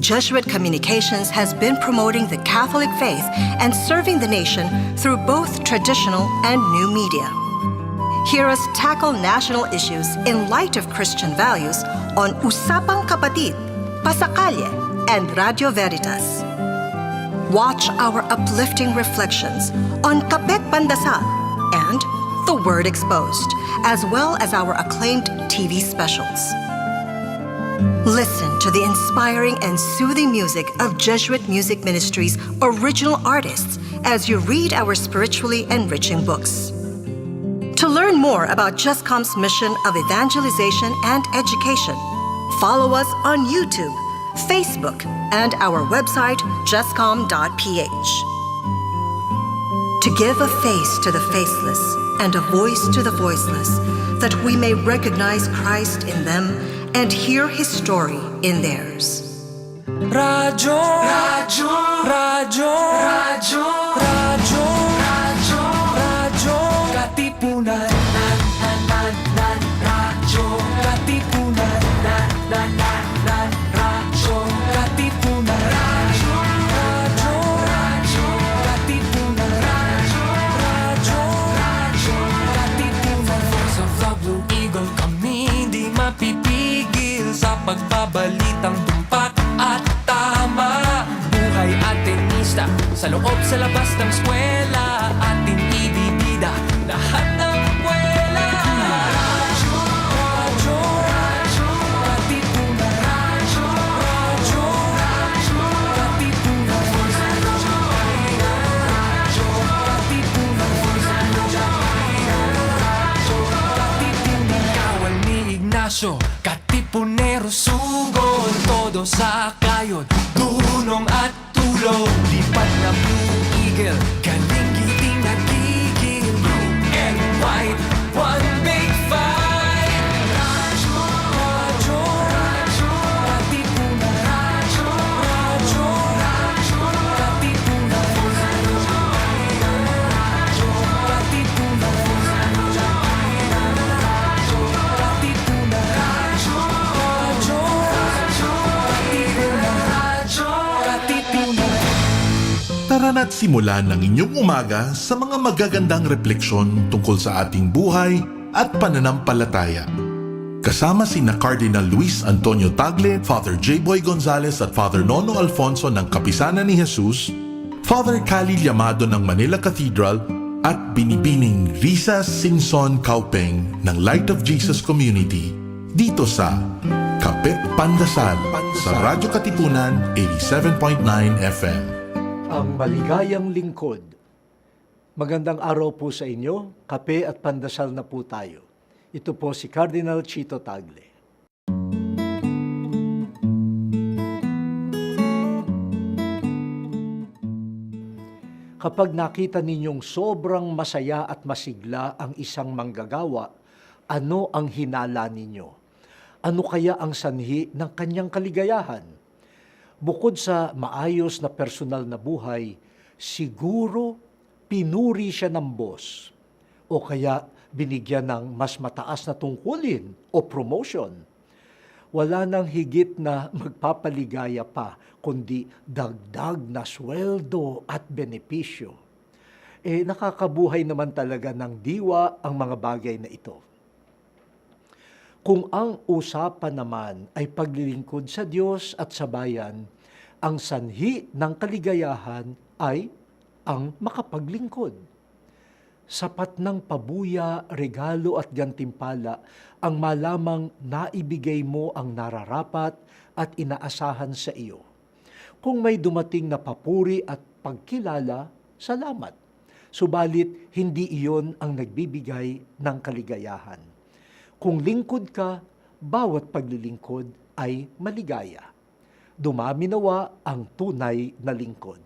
Jesuit Communications has been promoting the Catholic faith and serving the nation through both traditional and new media. Hear us tackle national issues in light of Christian values on Usapang Kapatid, Pasakalye, and Radio Veritas. Watch our uplifting reflections on Kapet Pandasal and The Word Exposed, as well as our acclaimed TV specials. Listen to the inspiring and soothing music of Jesuit Music Ministry's original artists as you read our spiritually enriching books. To learn more about JustCom's mission of evangelization and education, follow us on YouTube, Facebook, and our website, justcom.ph. To give a face to the faceless and a voice to the voiceless, that we may recognize Christ in them and hear His story in theirs. Radyo, Radyo, Radyo, Radyo, Radyo, Radyo, Radyo, Katipunan, Radyo, Katipunan, Radyo, Katipunan, Radyo, Radyo, Radyo, Katipunan, Radyo, Radyo, Katipunan. Voice of the Blue Eagle, kami di mapipigil sa pagbabalitang tumpak at tama. Buhay at tenista, sa loob sa labas ng eskwela, ating ibibida lahat ng buwela. Radyo, Radyo, Radyo, Katipunan, Radyo, Radyo, Radyo, Katipunan, Radyo, Radyo, Katipunan, Radyo, Katipunan. Kawal ni Ignacio, Katipunero, sugod, todo sa kayon, tulong at tulong. Lipat na Blue Eagle, galing giting nagigil. Blue and white, one big fight. Radyo, Radyo, Radyo, Katipunan, Radyo, Radyo, Radyo, Katipunan, Radyo, Radyo, Katipunan, Radyo, Radyo, Katipunan, Radyo, Radyo, Radyo, Katipunan, Radyo, Katipunan. Tara na't simulan ang inyong umaga sa mga magagandang refleksyon tungkol sa ating buhay at pananampalataya. Kasama sina Cardinal Luis Antonio Tagle, Father J. Boy Gonzales at Father Nono Alfonso ng Kapisanan ni Jesus, Father Cali Llamado ng Manila Cathedral at Binibining Risa Sinson Kaupeng ng Light of Jesus Community dito sa Kapet Pandasal sa Radyo Katipunan 87.9 FM. Ang maligayang lingkod. Magandang araw po sa inyo, kape at pandasal na po tayo. Ito po si Cardinal Chito Tagle. Kapag nakita ninyong sobrang masaya at masigla ang isang manggagawa, ano ang hinala ninyo? Ano kaya ang sanhi ng kanyang kaligayahan? Bukod sa maayos na personal na buhay, siguro pinuri siya ng boss o kaya binigyan ng mas mataas na tungkulin o promotion. Wala nang higit na magpapaligaya pa kundi dagdag na sweldo at benepisyo. Nakakabuhay naman talaga ng diwa ang mga bagay na ito. Kung ang usapan naman ay paglilingkod sa Diyos at sa bayan, ang sanhi ng kaligayahan ay ang makapaglingkod. Sapat ng pabuya, regalo at gantimpala ang malamang naibigay mo ang nararapat at inaasahan sa iyo. Kung may dumating na papuri at pagkilala, salamat. Subalit, hindi iyon ang nagbibigay ng kaligayahan. Kung lingkod ka, bawat paglilingkod ay maligaya. Dumami nawa ang tunay na lingkod.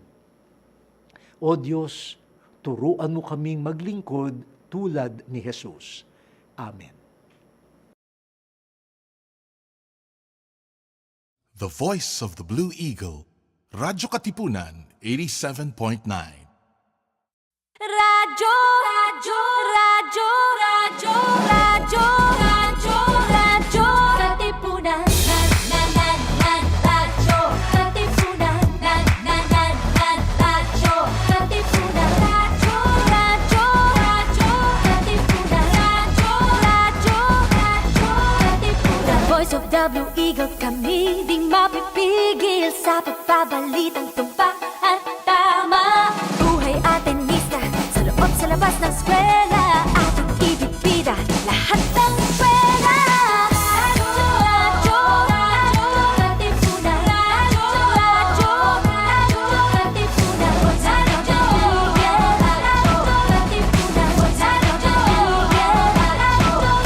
O Diyos, turuan mo kaming maglingkod tulad ni Jesus. Amen. The Voice of the Blue Eagle, Radyo Katipunan 87.9. Radyo, Radyo, Radyo, Radyo, Radyo, Radyo, Radyo, Katipunan, Radyo, sa pagbabalitang tumpa at tama. Buhay atenista sa loob sa labas ng eskwela. Ating ibibida lahat ng pera. Radyo, radyo, Katipunan. Radyo, radyo, Katipunan. Radyo, Katipunan.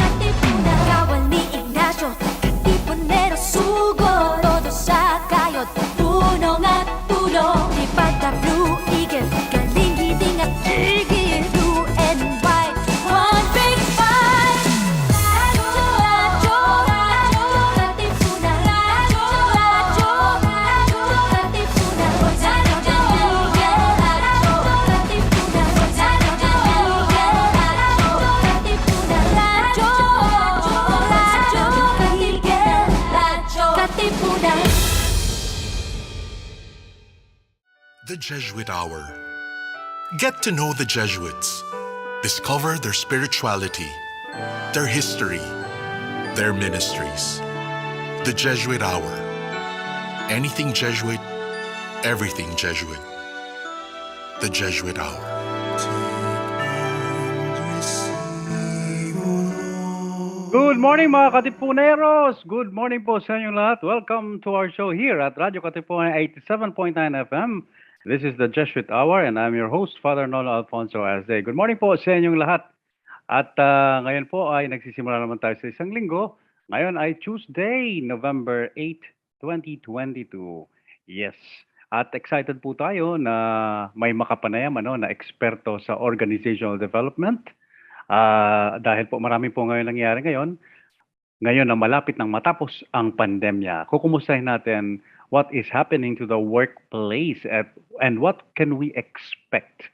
Katipunan. Kawal ni Ignacio, Katipunero, sugo. Todo sa kayod, punong at tulong. Lipad na Blue Eagle, galing hiding at tigil. Blue and white, one big fight. Radyo, radyo, radyo, Katipunan. Radyo, radyo, radyo, Katipunan. Radyo, Katipunan. The Jesuit Hour. Get to know the Jesuits. Discover their spirituality, their history, their ministries. The Jesuit Hour. Anything Jesuit, everything Jesuit. The Jesuit Hour. Good morning mga Katipuneros! Good morning po sa inyong lahat. Welcome to our show here at Radyo Katipunan 87.9 FM. This is the Jesuit Hour and I'm your host, Father Nono Alfonso Asde. Good morning po sa inyong lahat. At ngayon po ay nagsisimula naman tayo sa isang linggo. Ngayon ay Tuesday, November 8, 2022. Yes. At excited po tayo na may makapanayam na eksperto sa organizational development. Dahil po marami po ngayon nangyayari ngayon na malapit nang matapos ang pandemya. Kukumustahin natin what is happening to the workplace and what can we expect.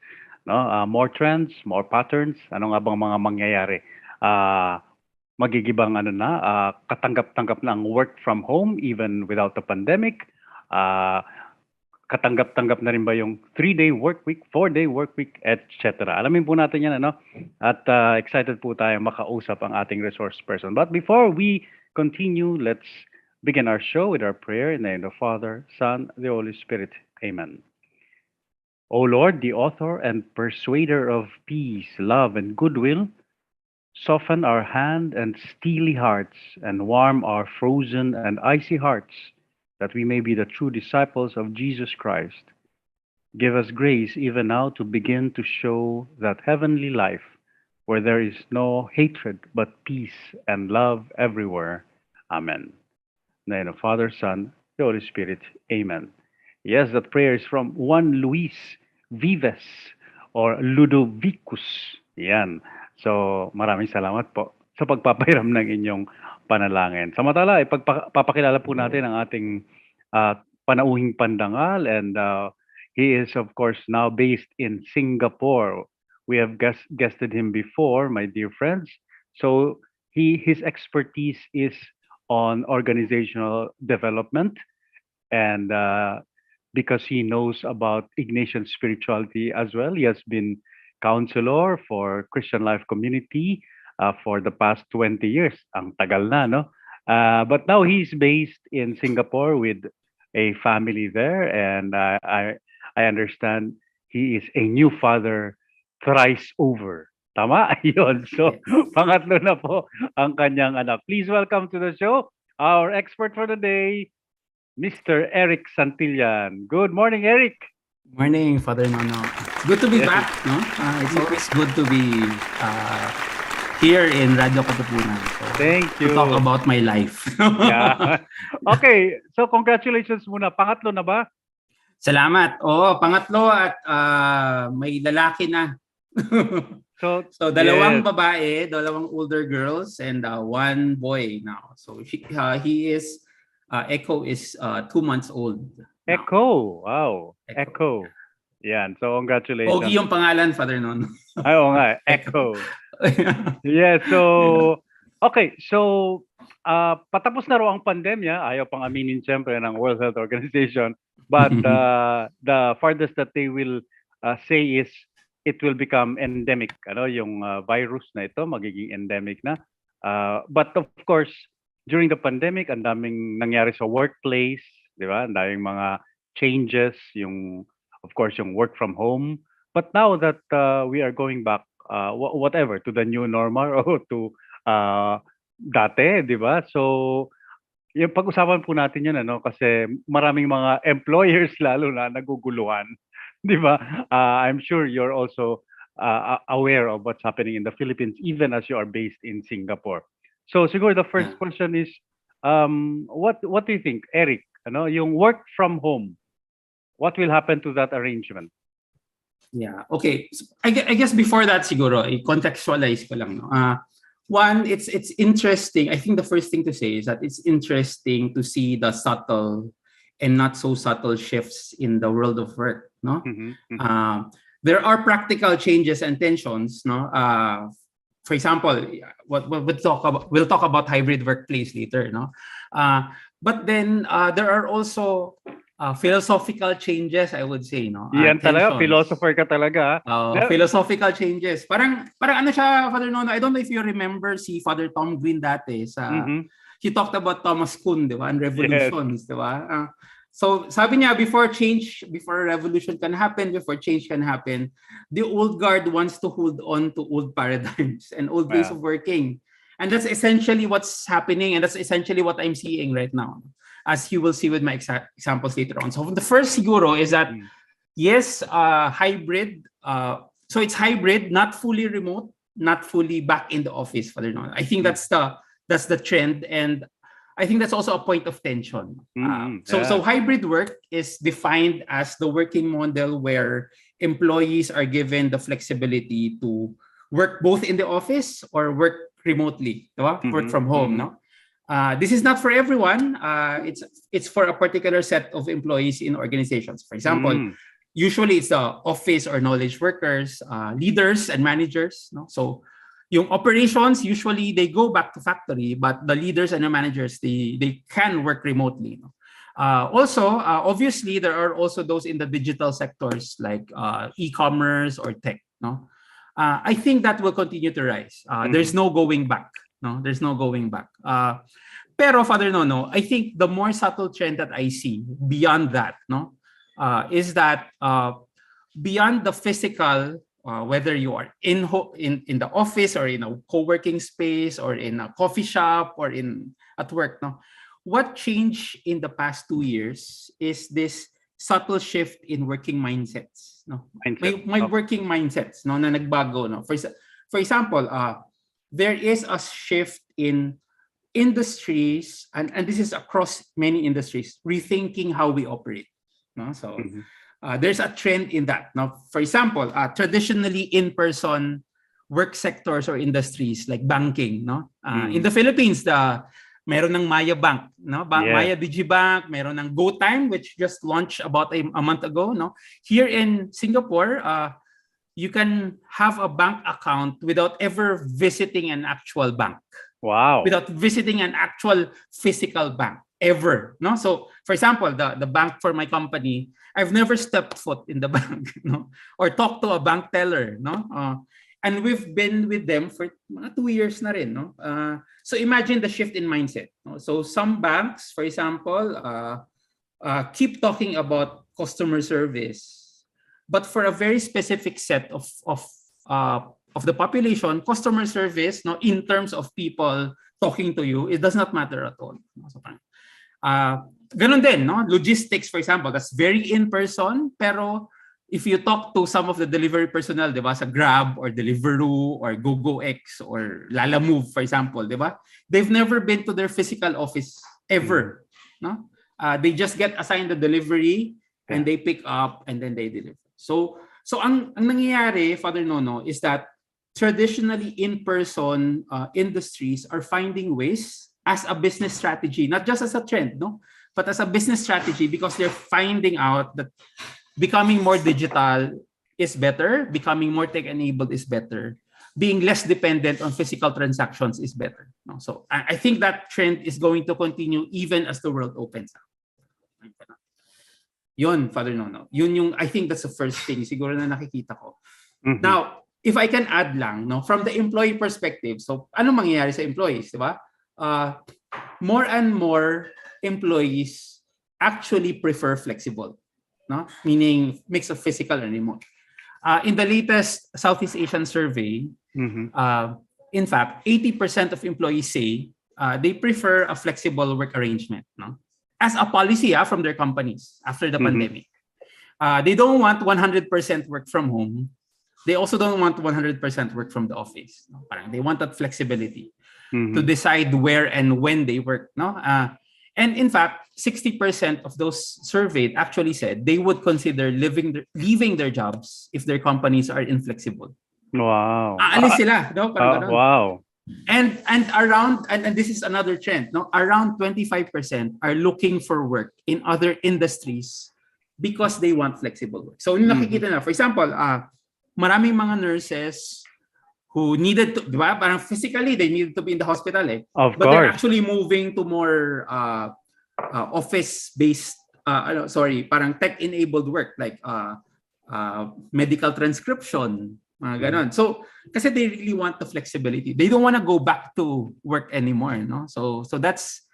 No? More trends, more patterns, ano nga bang mga mangyayari? Magigibang katanggap-tanggap na ang work from home even without the pandemic. Katanggap-tanggap na rin ba yung 3-day work week, 4-day work week, etc. Alamin po natin yan, At excited po tayo makausap ang ating resource person. But before we continue, let's begin our show with our prayer in the name of the Father, Son, the Holy Spirit. Amen. O Lord, the author and persuader of peace, love, and goodwill, soften our hand and steely hearts and warm our frozen and icy hearts, that we may be the true disciples of Jesus Christ. Give us grace even now to begin to show that heavenly life where there is no hatred but peace and love everywhere. Amen. In the name of Father, Son, the Holy Spirit. Amen. Yes, that prayer is from Juan Luis Vives or Ludovicus. Yan. So, maraming salamat po sa pagpapahiram ng inyong panalangin. Samantala, ipagpapakilala po natin ang ating panauhing pandangal and he is of course now based in Singapore. We have guested him before, my dear friends. So his expertise is on organizational development and because he knows about Ignatian spirituality as well. He has been counselor for Christian Life Community for the past 20 years. Ang tagal na, no? But now he's based in Singapore with a family there, and I understand he is a new father thrice over. Tama? Yun. So, pangatlo na po ang kanyang anak. Please welcome to the show our expert for the day, Mr. Eric Santillan. Good morning, Eric. Morning, Father Nono. Good to be back, no? It's always good to be here in Radyo Katipunan. So, Thank you. to talk about my life. Yeah. Okay, so congratulations muna. Pangatlo na ba? Salamat. Oo, pangatlo at may lalaki na. So dalawang yes. babae, dalawang older girls, and one boy now. So he is, Echo is 2 months old. now. Echo. Wow. Echo. Yan. So congratulations. Pogi yung pangalan, Father Nono. Ay, oo nga. Echo. Yeah, so okay, so patapos na raw ang pandemya, ayaw pang aminin siyempre ng World Health Organization, but the farthest that they will say is it will become endemic, yung virus na ito magiging endemic na. But of course, during the pandemic, ang daming nangyari sa workplace, di ba? Ang daming mga changes, of course, yung work from home. But now that we are going back, whatever, to the new normal or to uh, dati, di ba? So, yung pag-usapan po natin yun, kasi maraming mga employers lalo na naguguluhan, di ba? I'm sure you're also aware of what's happening in the Philippines, even as you are based in Singapore. So siguro the first Yeah. question is, what do you think, Eric? Yung work from home, what will happen to that arrangement? Yeah. Okay. So, I guess before that siguro, i-contextualize ko lang. No? One, it's interesting. I think the first thing to say is that it's interesting to see the subtle and not so subtle shifts in the world of work. No. There are practical changes and tensions. No. For example, what we'll talk about hybrid workplace later. No. But then there are also philosophical changes, I would say, no? Yan talaga, Tensions. philosopher ka talaga. Philosophical changes. Parang ano siya, Father Nono, I don't know if you remember si Father Tom Gwyn dati he talked about Thomas Kuhn, di ba? And revolutions, di ba? So sabi niya, before revolution can happen, before change can happen, the old guard wants to hold on to old paradigms and old ways of working. And that's essentially what's happening, and that's essentially what I'm seeing right now, as you will see with my examples later on. So the first siguro is that, yes, hybrid. So it's hybrid, not fully remote, not fully back in the office. Father Nono. I think that's the trend, and I think that's also a point of tension. So hybrid work is defined as the working model where employees are given the flexibility to work both in the office or work remotely, work from home. No. This is not for everyone. It's for a particular set of employees in organizations. For example, usually it's the office or knowledge workers, leaders and managers. No? So yung operations, usually they go back to factory, but the leaders and the managers, they can work remotely. No? Also, obviously, there are also those in the digital sectors like e-commerce or tech. No? I think that will continue to rise. There's no going back. No, there's no going back. Pero Father Nono, I think the more subtle trend that I see beyond that, is that beyond the physical, whether you are in the office or in a co-working space or in a coffee shop or at work, what changed in the past 2 years is this subtle shift in working mindsets. My working mindsets, na nagbago. For example, there is a shift in industries, and this is across many industries, rethinking how we operate. So there's a trend in that. Now, for example, traditionally in-person work sectors or industries like banking. In the Philippines, meron ng Maya Bank, Maya Digibank, meron ng GoTime, which just launched about a month ago. Here in Singapore, you can have a bank account without ever visiting an actual bank. Wow. Without visiting an actual physical bank, ever. So, for example, the bank for my company, I've never stepped foot in the bank, or talked to a bank teller, and we've been with them for 2 years na rin, so imagine the shift in mindset. So some banks, for example, keep talking about customer service, but for a very specific set of the population, customer service, in terms of people talking to you, it does not matter at all. So, ganun din, logistics, for example, that's very in-person, pero if you talk to some of the delivery personnel, di ba, sa Grab or Deliveroo or GoGoX or Lalamove, for example, di ba, they've never been to their physical office ever. They just get assigned the delivery and they pick up and then they deliver. So ang nangyayari, Father Nono, is that traditionally in-person industries are finding ways as a business strategy, not just as a trend, but as a business strategy, because they're finding out that becoming more digital is better, becoming more tech-enabled is better, being less dependent on physical transactions is better. So I think that trend is going to continue even as the world opens up. Yun, Father Nono. I think that's the first thing siguro na nakikita ko. Now, if I can add lang, from the employee perspective, so ano mangyayari sa employees, di ba? More and more employees actually prefer flexible, no? Meaning mix of physical and remote. In the latest Southeast Asian survey, in fact, 80% of employees say they prefer a flexible work arrangement, no? As a policy from their companies after the pandemic. They don't want 100% work from home. They also don't want 100% work from the office. No? Parang they want that flexibility to decide where and when they work. No? And in fact, 60% of those surveyed actually said they would consider leaving their jobs if their companies are inflexible. Wow. Aalis sila, no? Parang ganun. Wow. And around and this is another trend, no? Around 25% are looking for work in other industries because they want flexible work. So nakikita na, for example, maraming mga nurses who needed to, di ba? Parang physically they needed to be in the hospital Of but course. they're actually moving to more office-based parang tech-enabled work like medical transcription, ganon. So kasi they really want the flexibility. They don't want to go back to work anymore, no? So that's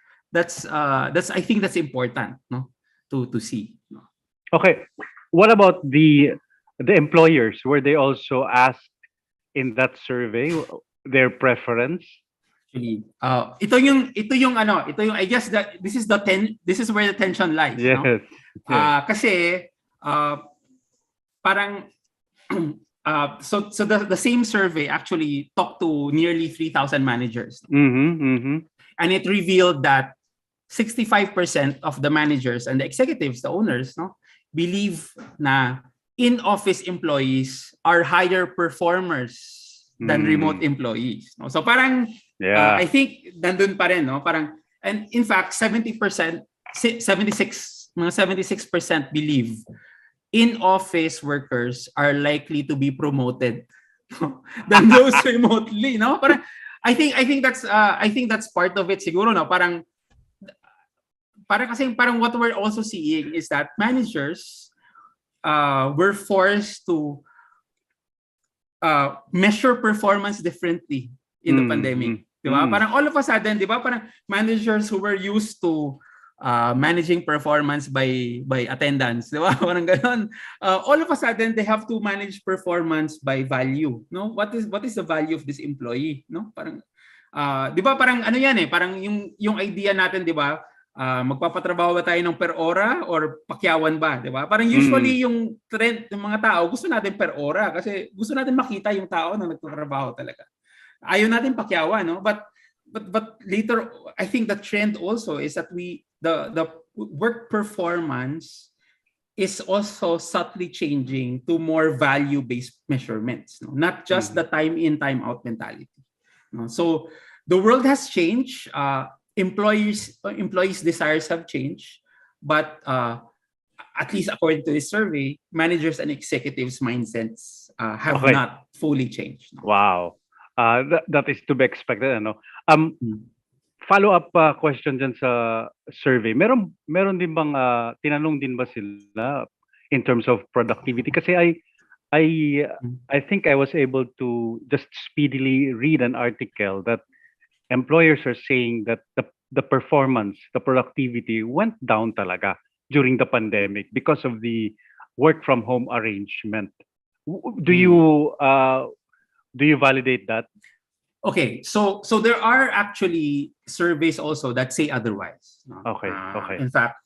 I think that's important, no? To see. No? Okay. What about the employers? Were they also asked in that survey their preference? Actually, ito yung I guess that this is where the tension lies, Yes. no? Kasi parang so the same survey actually talked to nearly 3,000 managers. And it revealed that 65% of the managers and the executives, the owners, no, believe na in-office employees are higher performers than remote employees. No? So parang I think nandun pa rin, no? Parang, and in fact 76% believe in-office workers are likely to be promoted than those remotely, no? Parang I think that's part of it siguro, no? Parang what we're also seeing is that managers were forced to measure performance differently in the pandemic. Diba? Parang all of a sudden, diba? Parang managers who were used to managing performance by attendance, diba? Parang ganon. All of a sudden, they have to manage performance by value. No, what is the value of this employee? No, parang, diba? Parang ano yan parang yung idea natin, diba? Magpapatrabaho ba tayo ng per ora or pakyawan ba, diba? Parang usually yung trend ng mga tao, gusto natin per ora kasi gusto natin makita yung tao na nagtatrabaho talaga. Ayaw natin pakyawan, no? But later, I think the trend also is that the work performance is also subtly changing to more value-based measurements, no? Not just the time in, time out mentality. No? So the world has changed. Employees' desires have changed, but at least according to this survey, managers and executives' mindsets have not fully changed. No? Wow. That is to be expected, ano? Follow-up question dyan sa survey. Meron din bang tinanong din ba sila in terms of productivity? Kasi I think I was able to just speedily read an article that employers are saying that the performance, the productivity went down talaga during the pandemic because of the work from home arrangement. Do you validate that? Okay, so there are actually surveys also that say otherwise. No? Okay. In fact,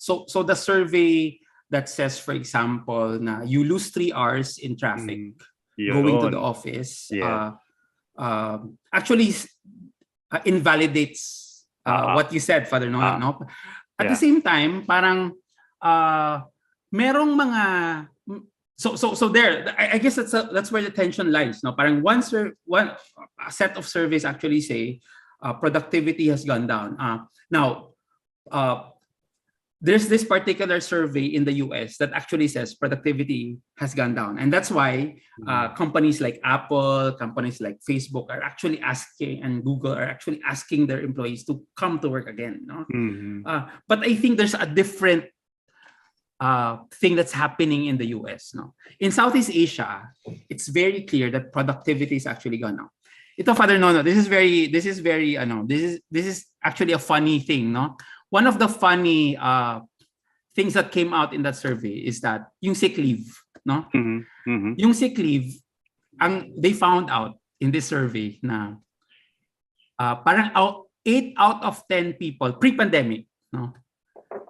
so the survey that says, for example, na you lose 3 hours in traffic going to the office, actually invalidates what you said, Father Nono. No? At the same time, parang merong mga so there, I guess that's where the tension lies. No, parang one set of surveys actually say productivity has gone down. Now, there's this particular survey in the US that actually says productivity has gone down, and that's why companies like Apple, companies like Facebook are actually asking, and Google are actually asking their employees to come to work again. No, but I think there's a different thing that's happening in the US. No, in Southeast Asia, it's very clear that productivity is actually gone up. Ito, Father Nono, this is actually a funny thing. No, one of the funny things that came out in that survey is that yung sick leave, no? Mhm. Mhm. Yung sick leave, they found out in this survey na parang 8 out of 10 people pre-pandemic, no,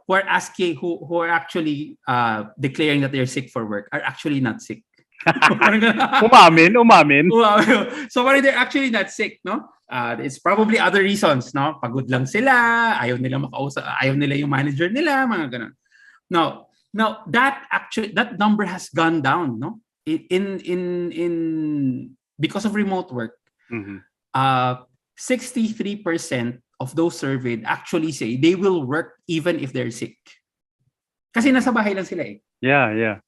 who are asking, who are actually declaring that they're sick for work are actually not sick. Umamin. So parang they're actually not sick, no? It's probably other reasons, no? Pagod lang sila, ayaw nila makausap, ayaw nila yung manager nila, mga ganun. Now that number has gone down, no? In because of remote work. Mhm. 63% of those surveyed actually say they will work even if they're sick. Kasi nasa bahay lang sila eh. Yeah.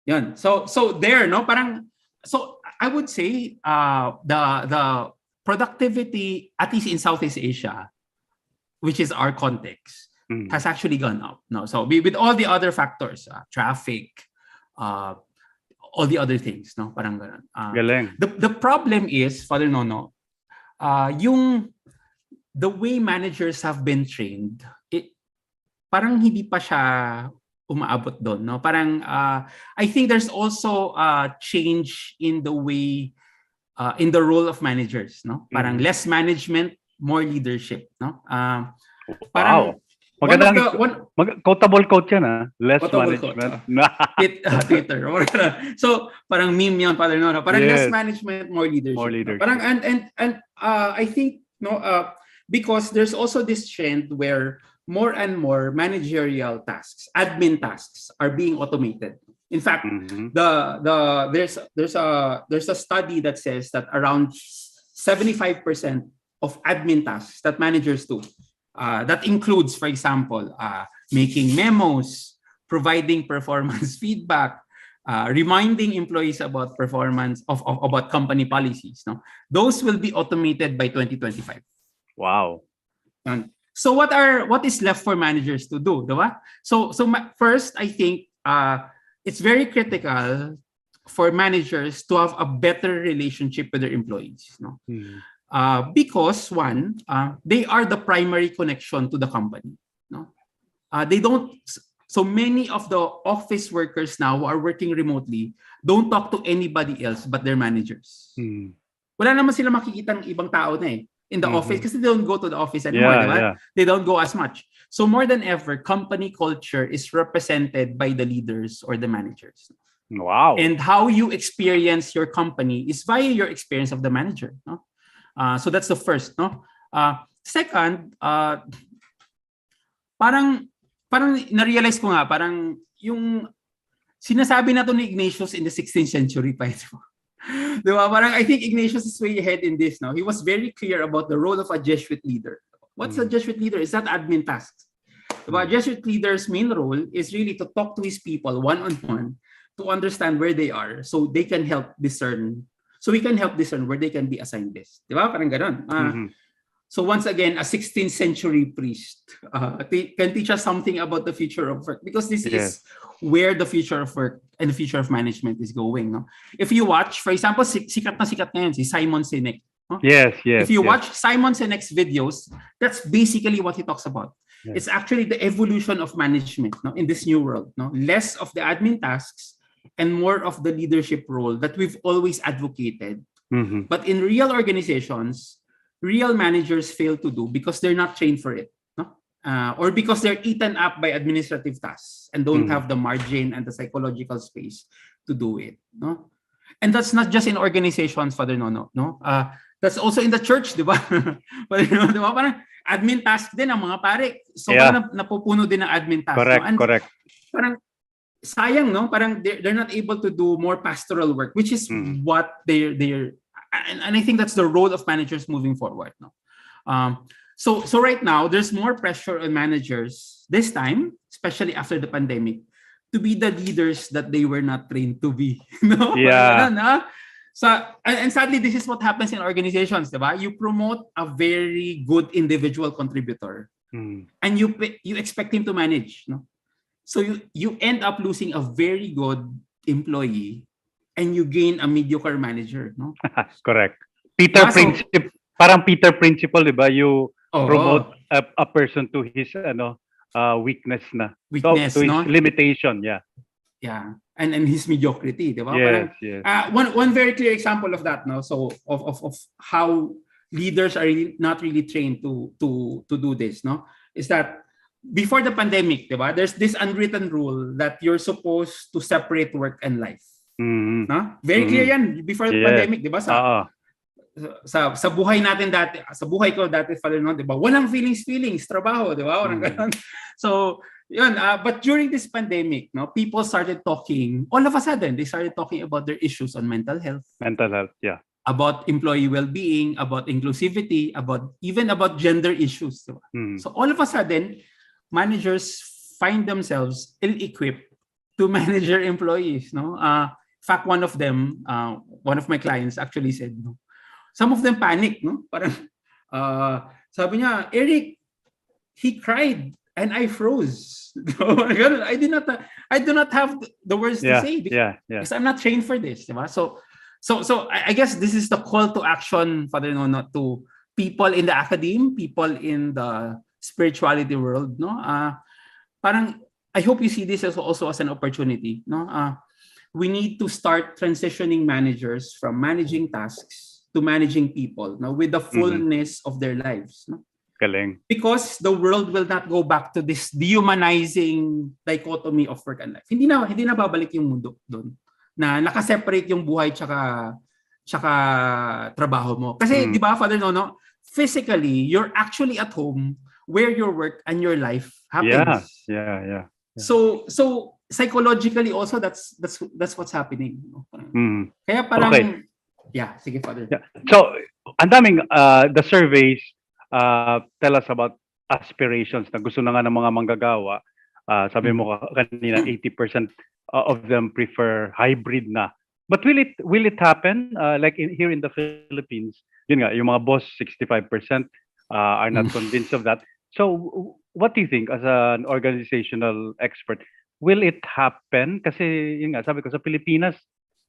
Yun. So there, no, parang, so I would say the productivity, at least in Southeast Asia, which is our context, has actually gone up. No, so with all the other factors, traffic, all the other things, no, parang ganun. Galing. The problem is, Father Nono, the way managers have been trained, parang hindi pa siya umaabot doon, no? Parang I think there's also a change in the way in the role of managers, no? Parang less management, more leadership, no? Parang quotable quote yan, less Quotable management. Twitter. So parang meme yun, Father Nono. Parang Yes. less management, more leadership. More no? leadership. Parang and I think, no, because there's also this trend where more and more managerial tasks, admin tasks, are being automated. In fact, there's a study that says that around 75% of admin tasks that managers do, that includes, for example, making memos, providing performance feedback, reminding employees about performance about company policies. No, those will be automated by 2025. Wow. So what is left for managers to do, diba? So first, I think it's very critical for managers to have a better relationship with their employees, no? Because one, they are the primary connection to the company, no? They don't. So many of the office workers now who are working remotely don't talk to anybody else but their managers. Wala naman sila makikitang ibang tao na eh in the office kasi they don't go to the office anymore, diba? Yeah. They don't go as much. So more than ever, company culture is represented by the leaders or the managers. Wow. And how you experience your company is via your experience of the manager, no? So that's the first, no? Second, parang na-realize ko nga, parang yung sinasabi na to ni Ignatius in the 16th century pa ito. Diba? Parang I think Ignatius is way ahead in this, no? He was very clear about the role of a Jesuit leader. What's a Jesuit leader? It's not admin tasks. Diba? A Jesuit leader's main role is really to talk to his people one-on-one to understand where they are so they can help discern. So we can help discern where they can be assigned this. Diba? Parang ganun. So once again, a 16th century priest can teach us something about the future of work because this is where the future of work and the future of management is going. No? If you watch, for example, sikat na sikat ngayon si Simon Sinek. No? Yes. If you watch Simon Sinek's videos, that's basically what he talks about. Yes. It's actually the evolution of management, no, in this new world. No, less of the admin tasks and more of the leadership role that we've always advocated. But in real organizations, real managers fail to do because they're not trained for it, no? Or because they're eaten up by administrative tasks and don't have the margin and the psychological space to do it, no? And that's not just in organizations, Father Nono, no? That's also in the church, di ba? Di ba? Parang admin task din ang mga pare. So napupuno din ng admin task. Correct, no? And correct. Parang sayang, no? Parang they're not able to do more pastoral work, which is what they're and I think that's the role of managers moving forward. No, so right now there's more pressure on managers this time, especially after the pandemic, to be the leaders that they were not trained to be. No, so and sadly, this is what happens in organizations, diba? You promote a very good individual contributor, and you expect him to manage. No, so you end up losing a very good employee. And you gain a mediocre manager, no? Correct. Parang Peter Principle, di ba? You promote a person to his weakness na. Weakness, to his no? limitation, yeah. Yeah. And his mediocrity, di ba? Yes, yes. One very clear example of that, no? So of how leaders are not really trained to do this, no? Is that before the pandemic, di ba? There's this unwritten rule that you're supposed to separate work and life. Mhm. No? Very clear yan before the pandemic, di ba? Sa buhay natin dati, sa buhay ko dati, Father Nono, di ba? Walang feelings, trabaho, di ba? Walang ganun. So, yun, but during this pandemic, no, people started talking, all of a sudden, they started talking about their issues on mental health. Mental health, yeah. About employee well-being, about inclusivity, even about gender issues. Diba? So all of a sudden, managers find themselves ill-equipped to manage their employees. No, in fact, one of my clients actually said, no, some of them panic. No, parang sabi niya, Eric, he cried and I froze. I do not have the words to say because I'm not trained for this. Diba? So I guess this is the call to action, Father Nono, to people in the academe, people in the spirituality world. No, parang I hope you see this also as an opportunity. No, we need to start transitioning managers from managing tasks to managing people. No, with the fullness of their lives. No? Galing. Because the world will not go back to this dehumanizing dichotomy of work and life. Hindi na babalik yung mundo doon. Na nakaseparate yung buhay tsaka trabaho mo. Kasi, di ba, Father Nono, physically, you're actually at home where your work and your life happens. Yeah. So psychologically also, that's what's happening. Kaya parang, okay. Yeah, sige, Father. Yeah. So, ang daming, the surveys, tell us about aspirations na gusto na nga ng mga manggagawa. Sabi mo kanina 80% of them prefer hybrid na. But will it happen like here in the Philippines? Yun nga, yung mga boss 65% are not convinced of that. So what do you think as an organizational expert? Will it happen? Kasi yun nga, sabi ko sa Pilipinas,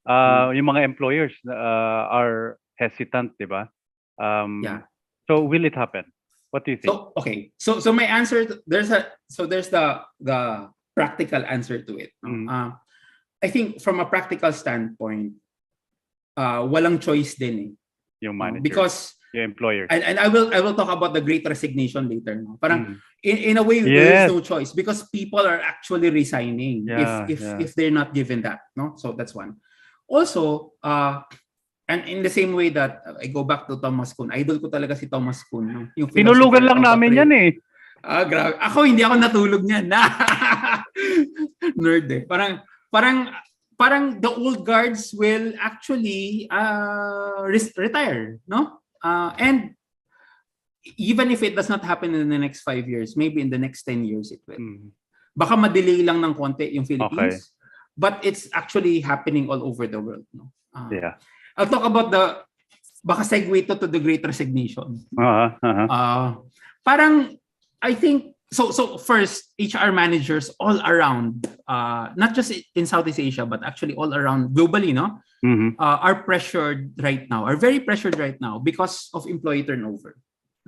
yung mga employers are hesitant, di ba? Yeah. So will it happen? What do you think? So okay. So my answer there's the practical answer to it. I think from a practical standpoint, walang choice din eh. Yung manager. Because yung employer. And I will talk about the great resignation later. No? Parang in a way there is no choice because people are actually resigning if they're not given that. No, so that's one. Also, and in the same way that I go back to Thomas Kuhn, idol ko talaga si Thomas Kuhn. No? Yung tinulugan lang namin yan eh. Grabe. Ako hindi ako natulog niyan. Nerd eh. Parang the old guards will actually retire, no? And even if it does not happen in the next 5 years, maybe in the next 10 years it will. Baka madelay lang ng konti yung Philippines. Okay. But it's actually happening all over the world, no? Yeah. I'll talk about baka segue to the Great Resignation. Parang I think so first HR managers all around, not just in Southeast Asia but actually all around globally, no, are pressured right now, are very pressured right now because of employee turnover.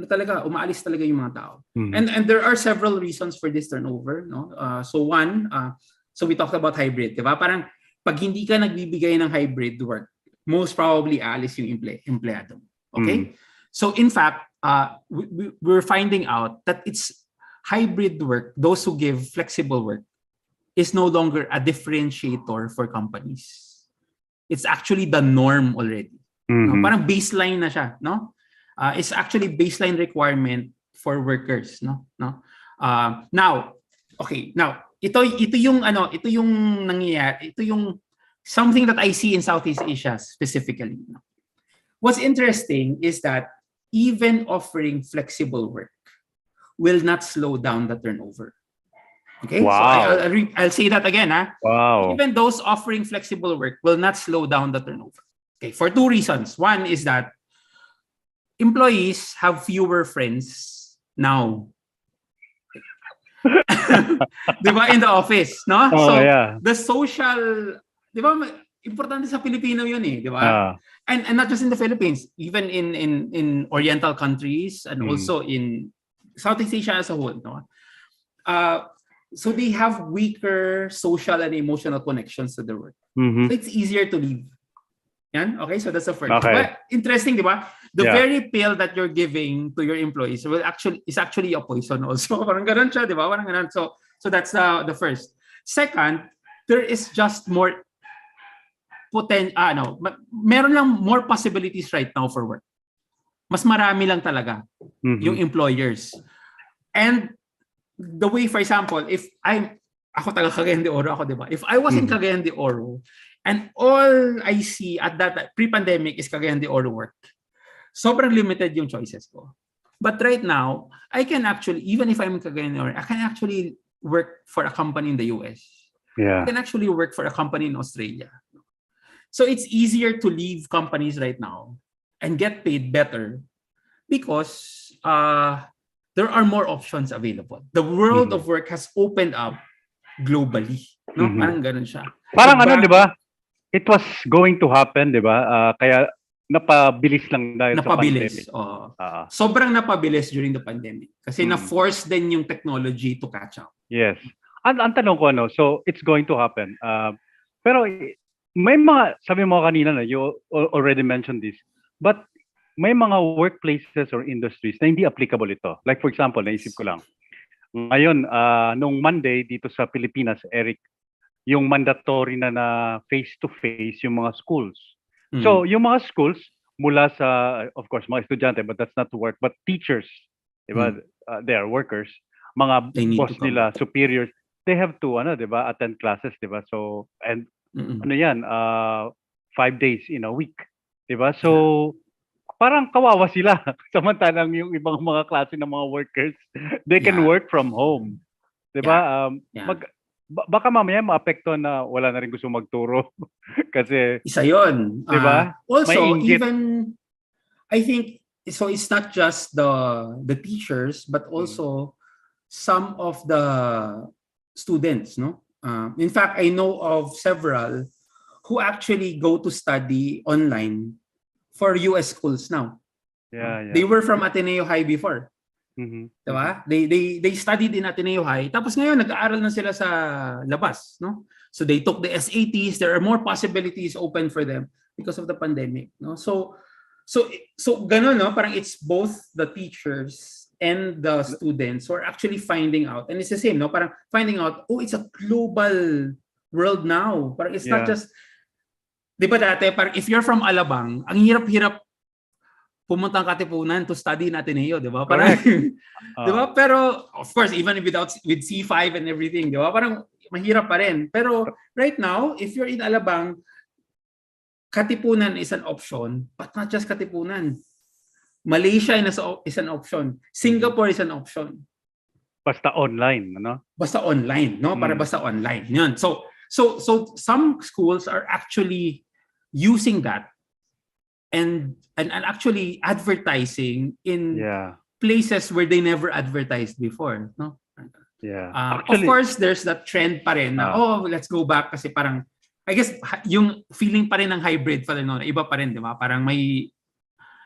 Talaga umaalis talaga yung mga tao. And there are several reasons for this turnover, no. So one, so we talked about hybrid, diba? Parang pag hindi ka nagbibigay ng hybrid work, most probably aalis yung empleyado. Okay? So in fact, we're finding out that it's hybrid work, those who give flexible work, is no longer a differentiator for companies. It's actually the norm already. No? Parang baseline na siya, no? It's actually baseline requirement for workers, no? Now, okay, now ito yung nangyayari, ito yung something that I see in Southeast Asia specifically. What's interesting is that even offering flexible work will not slow down the turnover. Okay, wow. So I'll say that again. Wow. Even those offering flexible work will not slow down the turnover. Okay, for two reasons. One is that employees have fewer friends now. Diba, in the office, no? The social, diba, importante sa Pilipino yun eh, diba? And not just in the Philippines, even in Oriental countries and also in Southeast Asia as a whole, no? so they have weaker social and emotional connections to their work. Mhm. So it's easier to leave. Yan? Okay, so that's the first. Okay. But interesting, di ba? The Yeah. very pill that you're giving to your employees is actually a poison also. Parang ganun siya, di ba? Parang ganun. So that's the first. Second, there is just more meron lang more possibilities right now for work. Mas marami lang talaga yung employers. And the way, for example, ako taga Cagayan de Oro ako, di ba? If I was in Cagayan de Oro, and all I see at that pre-pandemic is Cagayan de Oro work, sobrang limited yung choices ko. But right now, I can actually, even if I'm in Cagayan de Oro, I can actually work for a company in the US. Yeah. I can actually work for a company in Australia. So it's easier to leave companies right now and get paid better because there are more options available. The world of work has opened up globally. No? Parang ganun siya. Parang di ba? It was going to happen, di ba? Kaya napabilis lang dahil sa pandemic. Sobrang napabilis during the pandemic. Kasi na-force din yung technology to catch up. Yes. Ang tanong ko, so it's going to happen. Pero may mga, sabi mo kanina na, you already mentioned this, but may mga workplaces or industries na hindi applicable ito. Like for example, naisip ko lang. Ngayon, nung Monday dito sa Pilipinas, Eric, yung mandatory na face-to-face yung mga schools. So, yung mga schools, mula sa, of course, mga estudyante, but that's not to work, but teachers, diba? They are workers. Mga boss nila, superiors, they have to, diba, attend classes, diba? So, and, 5 days in a week, diba? So, parang kawawa sila. Samantalang yung ibang mga klase ng mga workers, they can work from home. Diba? Baka mamaya maapekto na wala na rin gusto magturo. Kasi, isa yun. Diba? Also, even, I think, so it's not just the teachers, but also some of the students, no? In fact, I know of several who actually go to study online for US schools now. They were from Ateneo High before. Diba? They studied in Ateneo High. Tapos ngayon, nag-aaral na sila sa labas. No? So they took the SATs. There are more possibilities open for them because of the pandemic. No? So ganun, no? Parang it's both the teachers and the students who are actually finding out. And it's the same, no? Parang finding out, it's a global world now. Parang it's not just, di ba dati, parang if you're from Alabang, ang hirap-hirap pumunta ang Katipunan to study in Ateneo, di ba? Parang, di ba? Pero, of course, even with C5 and everything, di ba? Parang mahirap pa rin. Pero right now, if you're in Alabang, Katipunan is an option, but not just Katipunan. Malaysia is an option. Singapore is an option. Basta online, no? Basta online, no? Para basta online. Yun. So some schools are actually using that and actually advertising in places where they never advertised before, no? Of course, there's that trend pa rin na, let's go back kasi parang, I guess, yung feeling pa rin ng hybrid, iba pa rin, di ba? Parang may,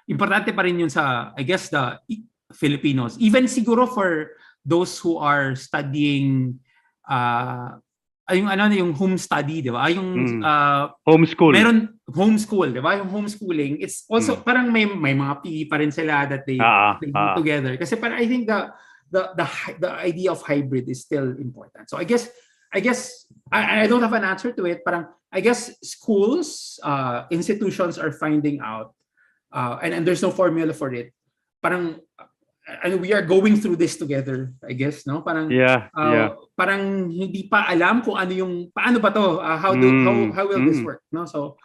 importante pa rin yun sa, I guess, the Filipinos. Even siguro for those who are studying, yung home study, di ba? Yung homeschool. Meron homeschool, di ba? Yung homeschooling, it's also parang may mga PE pa rin sila that they do together. Kasi parang I think the idea of hybrid is still important. So I guess I don't have an answer to it. Parang I guess schools, institutions are finding out, and there's no formula for it. Parang we are going through this together, I guess, no? Parang parang hindi pa alam kung paano ba to, how will this work, no? So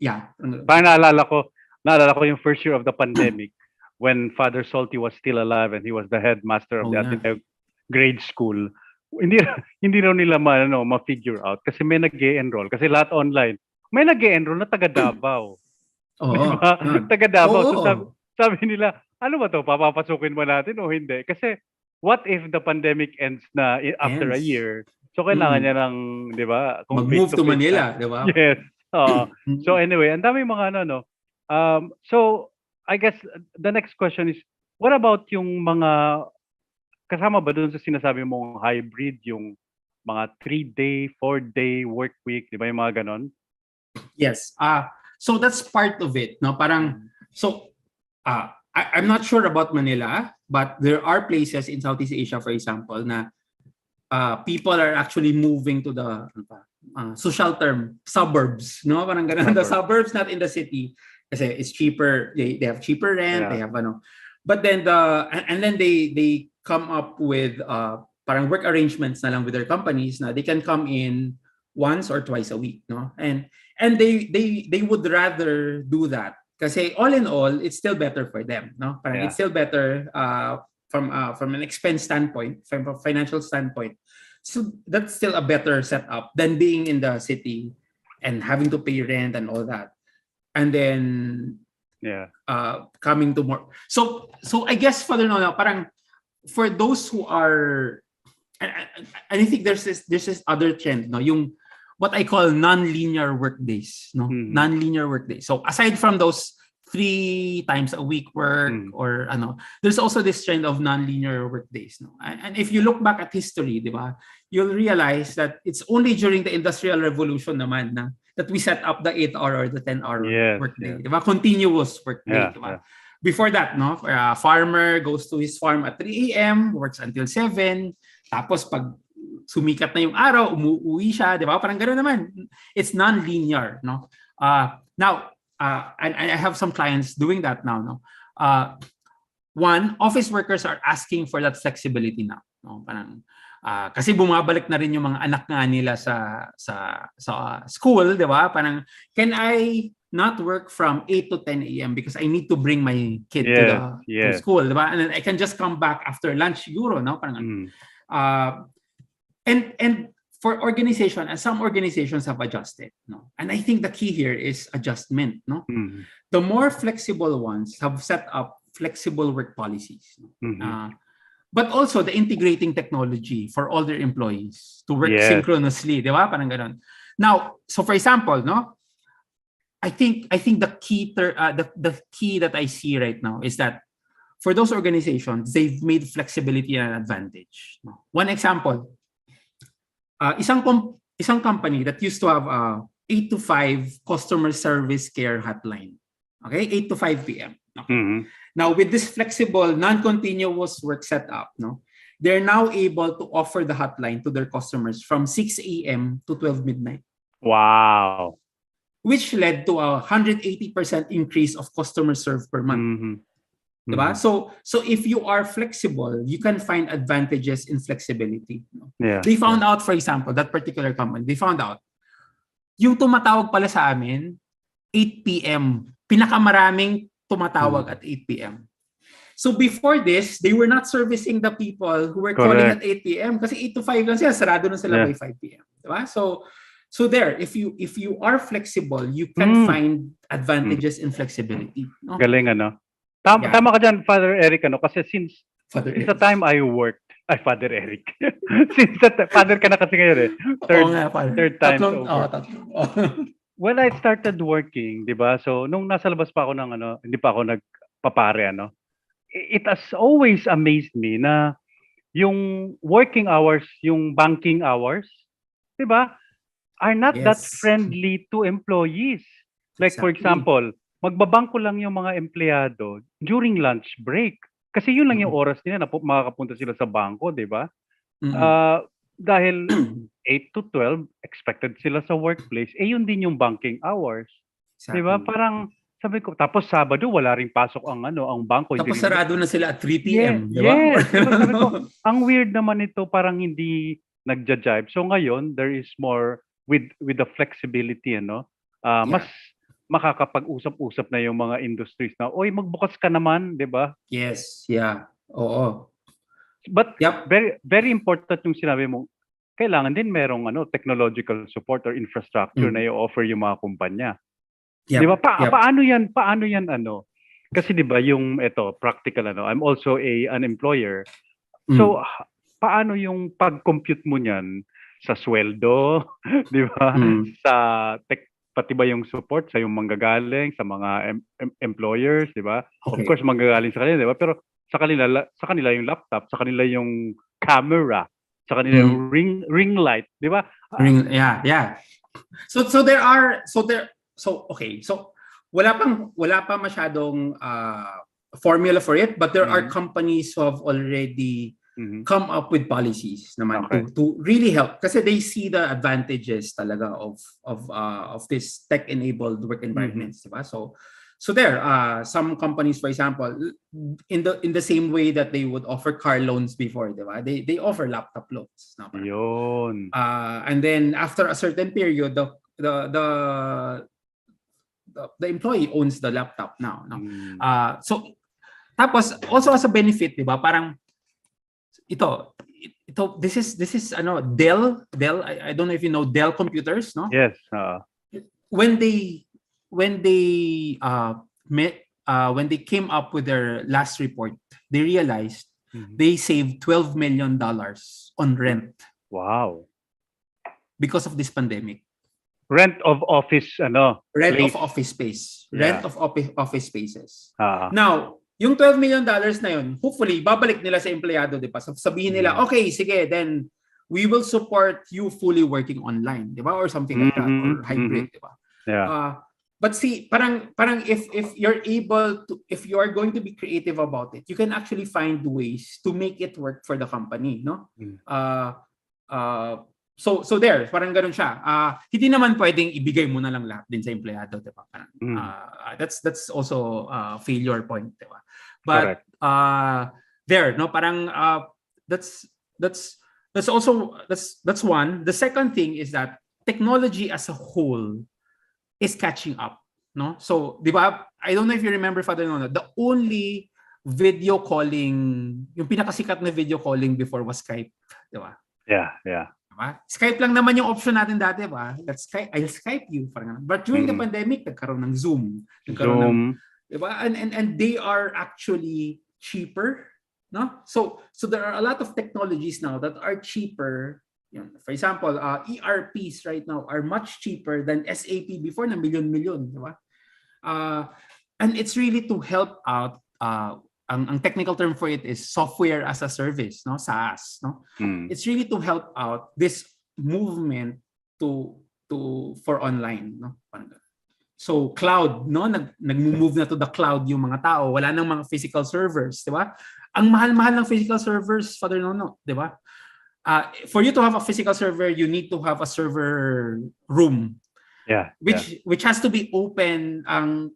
yeah. Parang naalala ko yung first year of the pandemic when Father Salty was still alive and he was the headmaster of the Ateneo grade school. Hindi raw nila ma-figure out kasi may nag-e-enroll kasi lahat online. May nag-e-enroll na taga Davao. Diba? Taga Davao. So sabi nila, ano ba to? Papapasukin mo natin o hindi? Kasi what if the pandemic ends na after a year? So kailangan niya ng, di ba? Mag-move to Manila, di ba? Yes. So anyway, ang dami mga so I guess the next question is, what about yung mga kasama ba doon sa sinasabi mong hybrid, yung mga 3-day, 4-day work week, di ba yung mga ganon? Yes. So that's part of it. No, parang so I'm not sure about Manila, but there are places in Southeast Asia, for example, na people are actually moving to the social term suburbs. No, parang ganun. The suburbs, not in the city, kasi it's cheaper. They have cheaper rent. They have but then and then they come up with parang work arrangements na lang with their companies na they can come in once or twice a week, no? And they would rather do that kasi all in all it's still better for them, no? Parang it's still better from an expense standpoint, from a financial standpoint. So that's still a better setup than being in the city and having to pay rent and all that. And then coming to more. So I guess, Father Nono, parang for those who are, and I think there's this other trend, no, yung what I call non-linear work days, no, non-linear work days. So aside from those 3 times a week work or there's also this trend of non-linear work days, no. And if you look back at history, di ba, you'll realize that it's only during the Industrial Revolution naman na that we set up the 8-hour or the 10-hour work day, di ba, continuous work day, di ba. Before that, no, a farmer goes to his farm at 3 a.m., works until 7, tapos pag sumikat na yung araw, umuwi siya, di ba? Parang gano'n naman. It's non-linear, no? Now, and I have some clients doing that now, no? One, office workers are asking for that flexibility now, no? Parang, kasi bumabalik na rin yung mga anak nga nila sa school, di ba? Parang, can I not work from 8 to 10 a.m. because I need to bring my kid to school, diba? And then I can just come back after lunch siguro, no? Parang, and for organization, and some organizations have adjusted, no? And I think the key here is adjustment, no? The more flexible ones have set up flexible work policies, no? But also the integrating technology for all their employees to work synchronously, diba? Parang ganon. Now, so for example, no? I think the key the key that I see right now is that for those organizations, they've made flexibility an advantage. One example, isang company that used to have 8 to 5 customer service care hotline. Okay, 8 to 5 p.m. Okay? Now with this flexible non-continuous work setup, no, they're now able to offer the hotline to their customers from 6 a.m. to 12 midnight. Wow. Which led to a 180% increase of customer serve per month. Diba? So if you are flexible, you can find advantages in flexibility. They found out, for example, that particular company, they found out, yung tumatawag pala sa amin, 8 p.m. Pinakamaraming tumatawag at 8 p.m. So before this, they were not servicing the people who were calling at 8 p.m. kasi 8 to 5 lang sila, sarado na sila by 5 p.m. Diba? So there, if you are flexible, you can find advantages in flexibility. No? Galing, ano? Tama ka dyan, Father Eric, ano? Kasi since the time I worked, Father Eric. Father ka na kasi ngayon eh. Third time. When I started working, di ba? So, nung nasa labas pa ako ng hindi pa ako nagpapare, it has always amazed me na yung working hours, yung banking hours, di ba? Are not that friendly to employees. Like for example, magbabangko lang yung mga empleyado during lunch break. Kasi yun lang yung oras nila na makakapunta sila sa bangko, di ba? Dahil 8 to 12, expected sila sa workplace, yun din yung banking hours. Di ba? Parang sabi ko, tapos Sabado, wala ring pasok ang bangko. Tapos sarado na sila at 3 p.m., di ba? Yes. Diba, sabi ko, ang weird naman ito, parang hindi nagja-jibe. So ngayon, there is more with the flexibility, mas makakapag-usap-usap na yung mga industries na, oy, magbukas ka naman, di ba? Yes, yeah. Oo. But very very important yung sinabi mo, kailangan din merong technological support or infrastructure na i-offer yung mga kumpanya. Di ba? Paano yan Kasi di ba yung practical I'm also an employer. So paano yung pag-compute mo niyan sa sweldo, di ba? Sa pati ba yung support sa yung manggagaling sa mga employers, di ba? Okay. Of course manggagaling sa kanila, di ba? Pero sa kanila yung laptop, sa kanila yung camera, sa kanila yung ring light, di ba? Yeah. So okay. So wala pa masyadong formula for it, but there are companies who have already come up with policies naman to really help kasi they see the advantages talaga of this tech-enabled work environments, diba? So there, some companies, for example, in the same way that they would offer car loans before, diba? They offer laptop loans. No? Yun. And then after a certain period, the employee owns the laptop now. No? So tapos also as a benefit, diba? Parang ito this is Dell I don't know if you know Dell computers, no? Yes. When they came up with their last report, they realized they saved $12 million on rent. Wow. Because of this pandemic. Rent of office of office space. Yeah. Rent of office spaces. Now, yung $12 million na yun, hopefully, babalik nila sa empleyado, di ba? Sabihin nila, okay, sige, then we will support you fully working online, di ba? Or something like that, or hybrid, di ba? Yeah. But see, parang if you're able to, if you are going to be creative about it, you can actually find ways to make it work for the company, no? So there, parang ganun siya. Hindi naman pwedeng ibigay mo na lang lahat din sa empleyado, di ba? Parang, that's also a failure point, di ba? But there, no, parang that's one. The second thing is that technology as a whole is catching up, no? So, di ba? I don't know if you remember, Father Nono, the only video calling, yung pinakasikat na video calling before was Skype, di ba? Yeah. Diba? Skype lang naman yung option natin dati, ba? I'll Skype you. But during the pandemic, nagkaroon ng Zoom. Diba? And they are actually cheaper, no? So there are a lot of technologies now that are cheaper. You know, for example, ERPs right now are much cheaper than SAP before na million, diba? And it's really to help out. Ang technical term for it is software as a service, no? SaaS, no? It's really to help out this movement for online, no? So cloud, no? Nag-move na to the cloud yung mga tao. Wala nang mga physical servers, di ba? Ang mahal-mahal ng physical servers, Father Nono, di ba? For you to have a physical server, you need to have a server room. Yeah. Which has to be open ang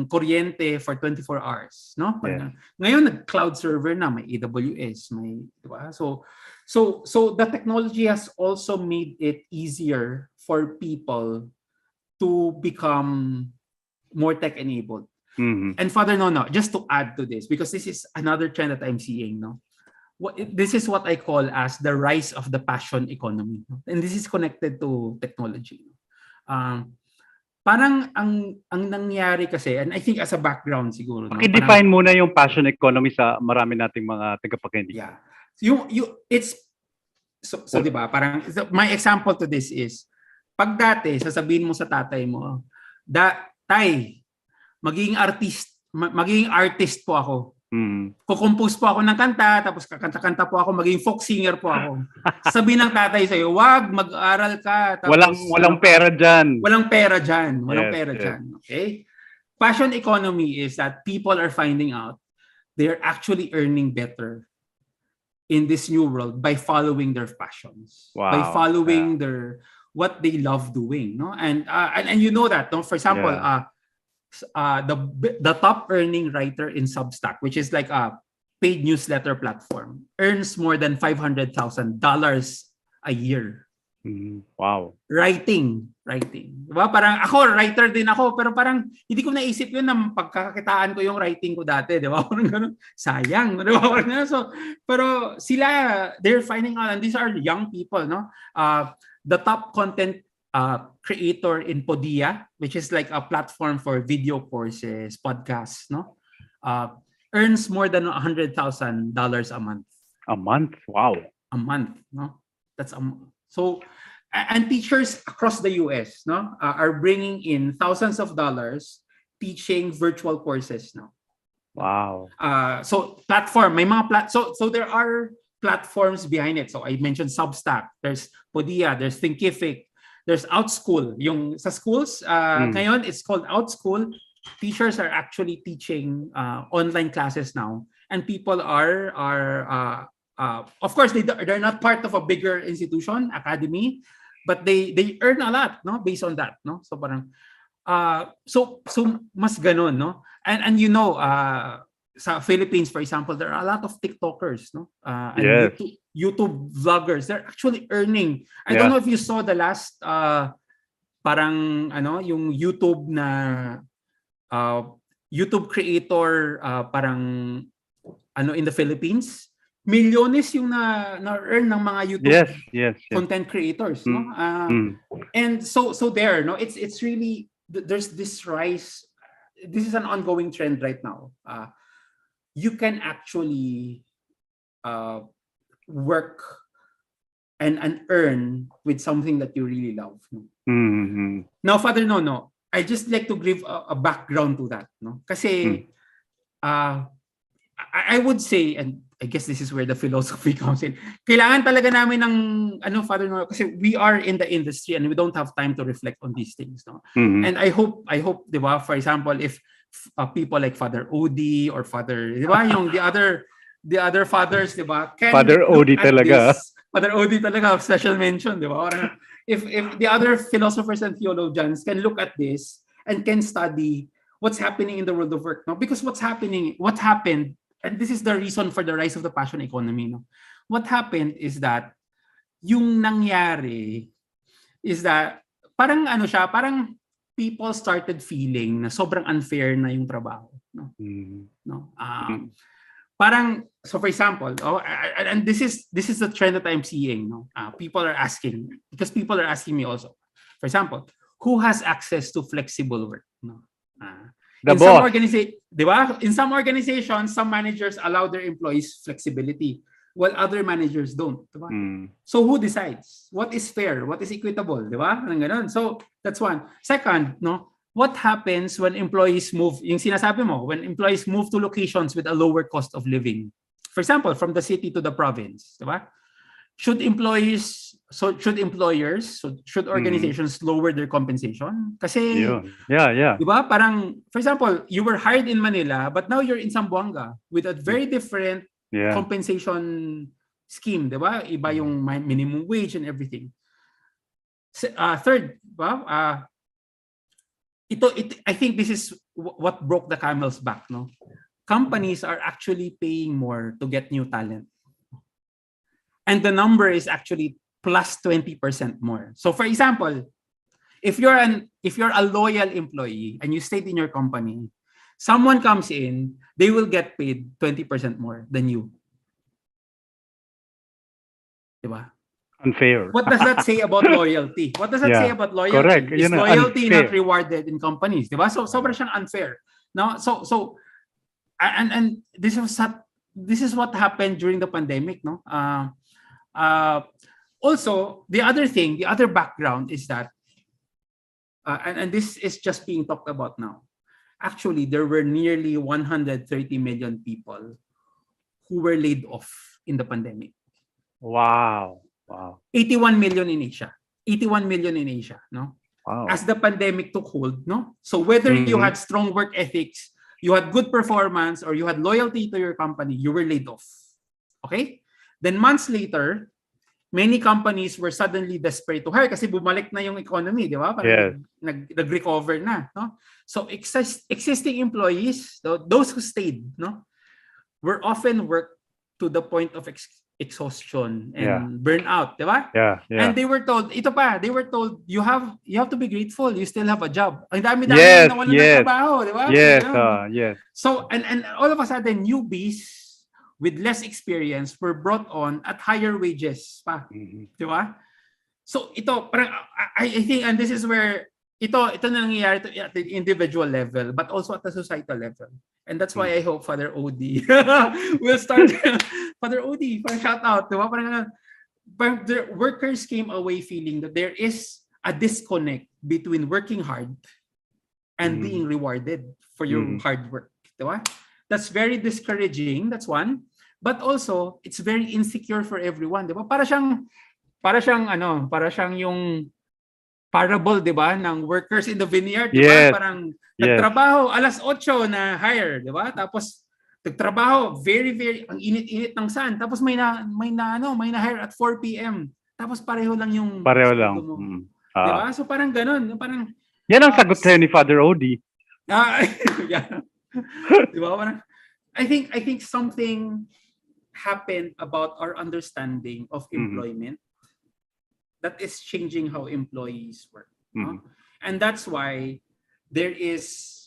kuryente for 24 hours, no? Yeah. Ngayon nag-cloud server na, may AWS, may, di ba? So the technology has also made it easier for people to become more tech-enabled. And Father Nono, just to add to this, because this is another trend that I'm seeing, no? This is what I call as the rise of the passion economy. And this is connected to technology. Parang ang nangyari kasi, and I think as a background siguro. I-define muna yung passion economy sa marami nating mga tagapakinig. Yeah. It's so di ba? Parang my example to this is pag dati sasabihin mo sa tatay mo, tay, magiging artist po ako. Kukompose po ako ng kanta, tapos kakanta-kanta po ako, maging folk singer po ako. Sabihin ng tatay sa'yo, wag, mag-aral ka. Tapos, walang pera dyan. Walang pera dyan. Yes. Okay? Passion economy is that people are finding out they're actually earning better in this new world by following their passions. Wow. By following what they love doing. No? And you know that, no? For example, the top earning writer in Substack, which is like a paid newsletter platform, earns more than $500,000 a year. Wow. Writing. Diba? Parang ako, writer din ako, pero parang hindi ko naisip yun na pagkakakitaan ko yung writing ko dati. Diba? Parang ganun, sayang. Diba? Parang ganun. So, pero sila, they're finding out, and these are young people, no? The top content creator in Podia, which is like a platform for video courses, podcasts, no? Earns more than $100,000 a month. A month? Wow. A month, no? That's so, and teachers across the US, no, are bringing in thousands of dollars teaching virtual courses now. Wow. So platform, may mga so there are platforms behind it. So I mentioned Substack, there's Podia, there's Thinkific, there's OutSchool. Yung sa schools, ngayon it's called OutSchool. Teachers are actually teaching online classes now, and people are of course they're not part of a bigger institution, academy, but they earn a lot, no, based on that, no. So parang so mas ganon, no. And you know, sa Philippines, for example, there are a lot of TikTokers, no, and Yes. YouTube vloggers. They're actually earning. I don't know if you saw the last parang ano yung YouTube na YouTube creator parang ano in the Philippines, milyones yung na-earn ng mga YouTube Yes. content creators, no? And so there, no, it's really there's this rise. This is an ongoing trend right now. You can actually work and earn with something that you really love. No? Now, Father Nono, I just like to give a background to that, no? Kasi I would say, and I guess this is where the philosophy comes in. Kailangan talaga namin ng Father Nono, kasi we are in the industry and we don't have time to reflect on these things, no. And I hope, di ba, for example, if people like Father Odi or Father, di ba, yung the other fathers, di ba, can Father Odi talaga. Father Odi talaga, special mention, di ba? If the other philosophers and theologians can look at this and can study what's happening in the world of work, no? Because what happened, and this is the reason for the rise of the passion economy, no? What happened is that yung nangyari is that parang parang people started feeling na sobrang unfair na yung trabaho, no? No? Parang, so for example, and this is the trend that I'm seeing, no? People are asking me also. For example, who has access to flexible work, no? In some organizations, some managers allow their employees flexibility, while other managers don't. Diba? So who decides? What is fair? What is equitable? Diba? So that's one. Second, no, what happens when employees move, yung sinasabi mo, when employees move to locations with a lower cost of living? For example, from the city to the province. Diba? Should organizations lower their compensation? Kasi, diba, parang, for example, you were hired in Manila, but now you're in Zamboanga with a very different compensation scheme, diba? Iba yung minimum wage and everything. Third, diba? I think this is what broke the camel's back, no? Companies are actually paying more to get new talent. And the number is actually plus 20% more. So for example, if you're a loyal employee and you stayed in your company, someone comes in, they will get paid 20% more than you. Diba? Unfair. What does that say about loyalty? What does that say about loyalty? Correct. Is loyalty not rewarded in companies? Diba? So sobrang siyang unfair. No? So and this is what happened during the pandemic, no? Also, the other background is that, and this is just being talked about now. Actually, there were nearly 130 million people who were laid off in the pandemic. Wow. 81 million in Asia. 81 million in Asia, no? Wow. As the pandemic took hold, no? So whether you had strong work ethics, you had good performance, or you had loyalty to your company, you were laid off. Okay? Then months later, many companies were suddenly desperate to hire kasi bumalik na yung economy, di ba? Nag-recover na, no? So existing employees, those who stayed, no, were often worked to the point of exhaustion and burnout, di ba? And they were told, you have to be grateful, you still have a job. Ang dami-dami na wala ng trabaho, di ba? Yes. So and all of a sudden, newbies with less experience were brought on at higher wages pa. Di ba? So ito, parang, I think, and this is where ito na nangyayari at the individual level, but also at the societal level. And that's why I hope Father Odi will start. Father Odi, parang shout out. Di ba? Parang the workers came away feeling that there is a disconnect between working hard and being rewarded for your hard work. Di ba? that's very discouraging. That's one. But also, it's very insecure for everyone, 'di ba? Para siyang yung parable, 'di ba, ng workers in the vineyard, 'di ba? Yes. Parang Yes. nagtrabaho alas 8 na hire, 'di ba? Tapos nagtrabaho very ang init-init ng sun. Tapos may na hire at 4 PM. Tapos pareho lang yung Pareho sweldo lang. mo. Mm. 'Di ba? So parang ganoon, parang Yan ang sagot sa'yo ni Father Odie. yeah. 'Di ba? Parang I think something happened about our understanding of employment that is changing how employees work. No? And that's why there is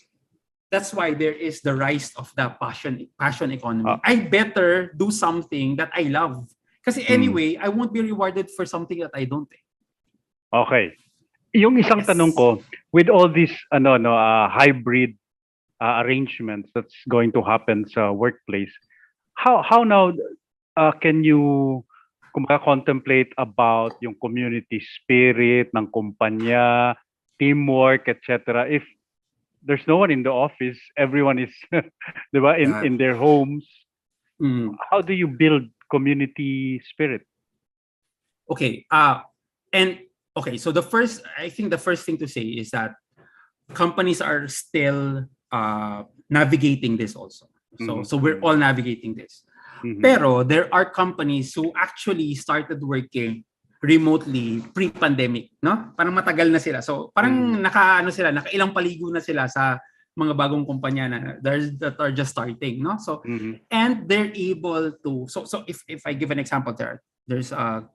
the rise of the passion economy. I better do something that I love. Kasi anyway, I won't be rewarded for something that I don't. Okay. Yung isang Yes. tanong ko, with all these hybrid arrangements that's going to happen sa workplace, how now can you contemplate about yung community spirit ng kumpanya, teamwork, etc. If there's no one in the office, everyone is, di ba, in their homes. How do you build community spirit? Okay. So I think the first thing to say is that companies are still navigating this also. So we're all navigating this. Pero there are companies who actually started working remotely pre-pandemic, no? Parang matagal na sila. So parang nakailang paligo na sila sa mga bagong kumpanya that are just starting, no? So and they're able to so if I give an example there's a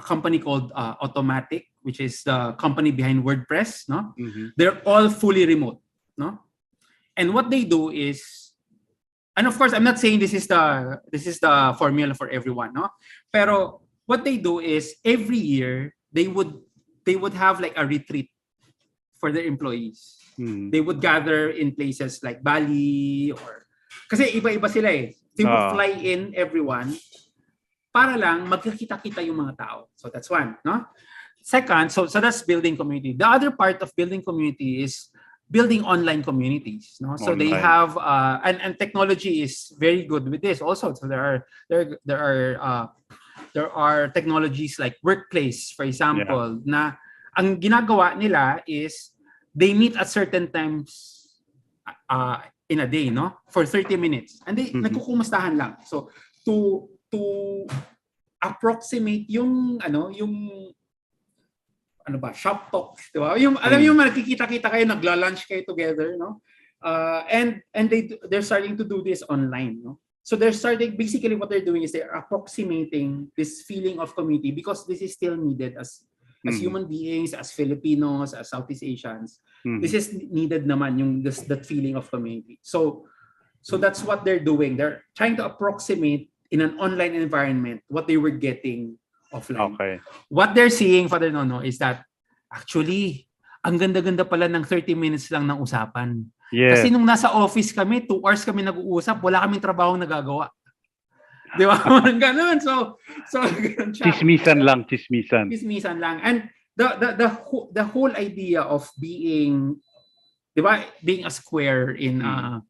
company called Automatic, which is the company behind WordPress, no? They're all fully remote, no? And what they do is, and of course I'm not saying this is the formula for everyone, no? Pero what they do is every year they would have like a retreat for their employees. They would gather in places like Bali or kasi iba-iba sila eh. They would fly in everyone para lang magkakita-kita yung mga tao. So that's one, no? Second, so that's building community. The other part of building community is building online communities, no? So they have and technology is very good with this also. So there are technologies like Workplace, for example, na ang ginagawa nila is they meet at certain times in a day, no? For 30 minutes. And they nagkukumustahan lang. So to approximate yung shop talk, di ba? Yung alam yung nakikita-kita kayo, nagla-lunch kayo together, no? And they're starting to do this online, no? So they're starting, basically what they're doing is they're approximating this feeling of community because this is still needed as human beings, as Filipinos, as Southeast Asians. This is needed naman that feeling of community. So that's what they're doing. They're trying to approximate in an online environment what they were getting offline. Okay. What they're seeing, Father Nono, is that actually, ang ganda-ganda pala ng 30 minutes lang ng usapan. Yeah. Kasi nung nasa office kami, 2 hours kami nag-uusap, wala kaming trabaho nagagawa. Di ba? Ganun. So ganun siya. Chismisan lang. Chismisan lang. And the whole idea of being, di ba, being a square in a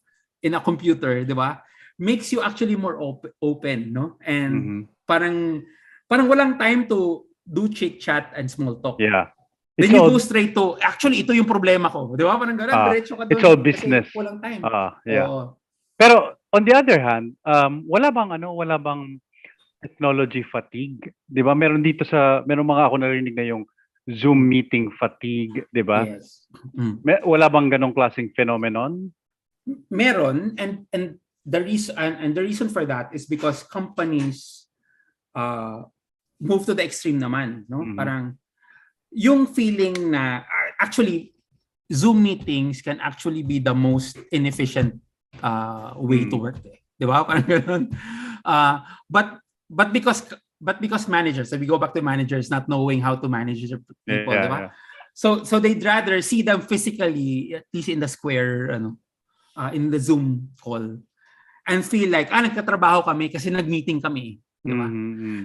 computer, di ba, makes you actually more open, no? And parang walang time to do chit-chat and small talk. Yeah. Then you go straight to, actually, ito yung problema ko. Di ba? Parang gano'n, diretso ka doon. It's all business. Kasi walang time. Yeah. Oo. Pero on the other hand, wala bang technology fatigue? 'Di ba? Meron mga ako narinig na yung Zoom meeting fatigue, 'di ba? Yes. Wala bang ganong klaseng phenomenon? Meron, and the reason for that is because companies move to the extreme naman, no? Parang yung feeling na actually Zoom meetings can actually be the most inefficient way to work, di ba? Parang ganoon. But because managers, if we go back to managers not knowing how to manage their people, di ba? So they'd rather see them physically, at least in the square, in the Zoom call, and feel like nagtatrabaho kami kasi nag-meeting kami. Diba?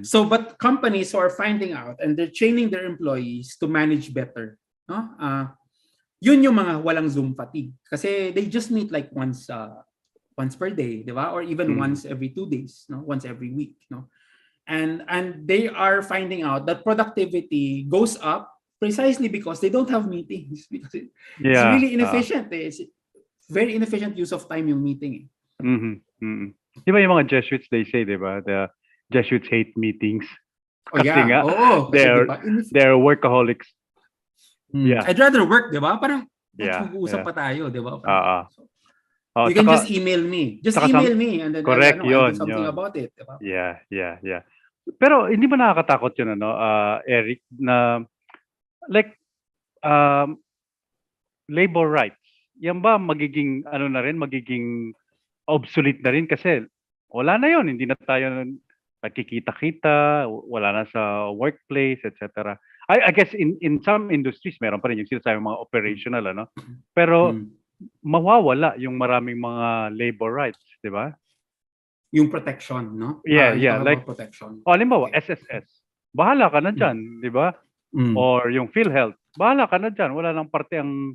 So, but companies who are finding out and they're training their employees to manage better, no? Yun yung mga walang Zoom fatigue. Kasi they just meet like once once per day, di ba? Or even once every 2 days, no? Once every week, no? And they are finding out that productivity goes up precisely because they don't have meetings. Because it's Yeah. really inefficient. It's very inefficient use of time yung meeting. Di ba yung mga Jesuits, they say, di ba? The Jesuits hate meetings. Oh Kasi yeah. nga, Oo. Kasi, they're, di ba? they're workaholics. Yeah. I'd rather work, di ba? Parang Yeah, mag-uusap pa tayo, di ba? Oh, You can tsaka- just email me. Just tsaka email me and then Correct, I'll yun, do something yun. about it. Di ba? Yeah. Pero hindi ba nakakatakot yun, Eric, na like labor rights, yan ba magiging magiging obsolete na rin kasi wala na yun, hindi na tayo nagkikita-kita, wala na sa workplace, etc. I guess in some industries meron pa rin yung sinasabi mga operational, pero mawawala yung maraming mga labor rights, di ba? Yung protection, no? Yeah, You talk like about protection. halimbawa, SSS, bahala ka na dyan, di ba? Or yung PhilHealth, bahala ka na dyan, wala nang parte ang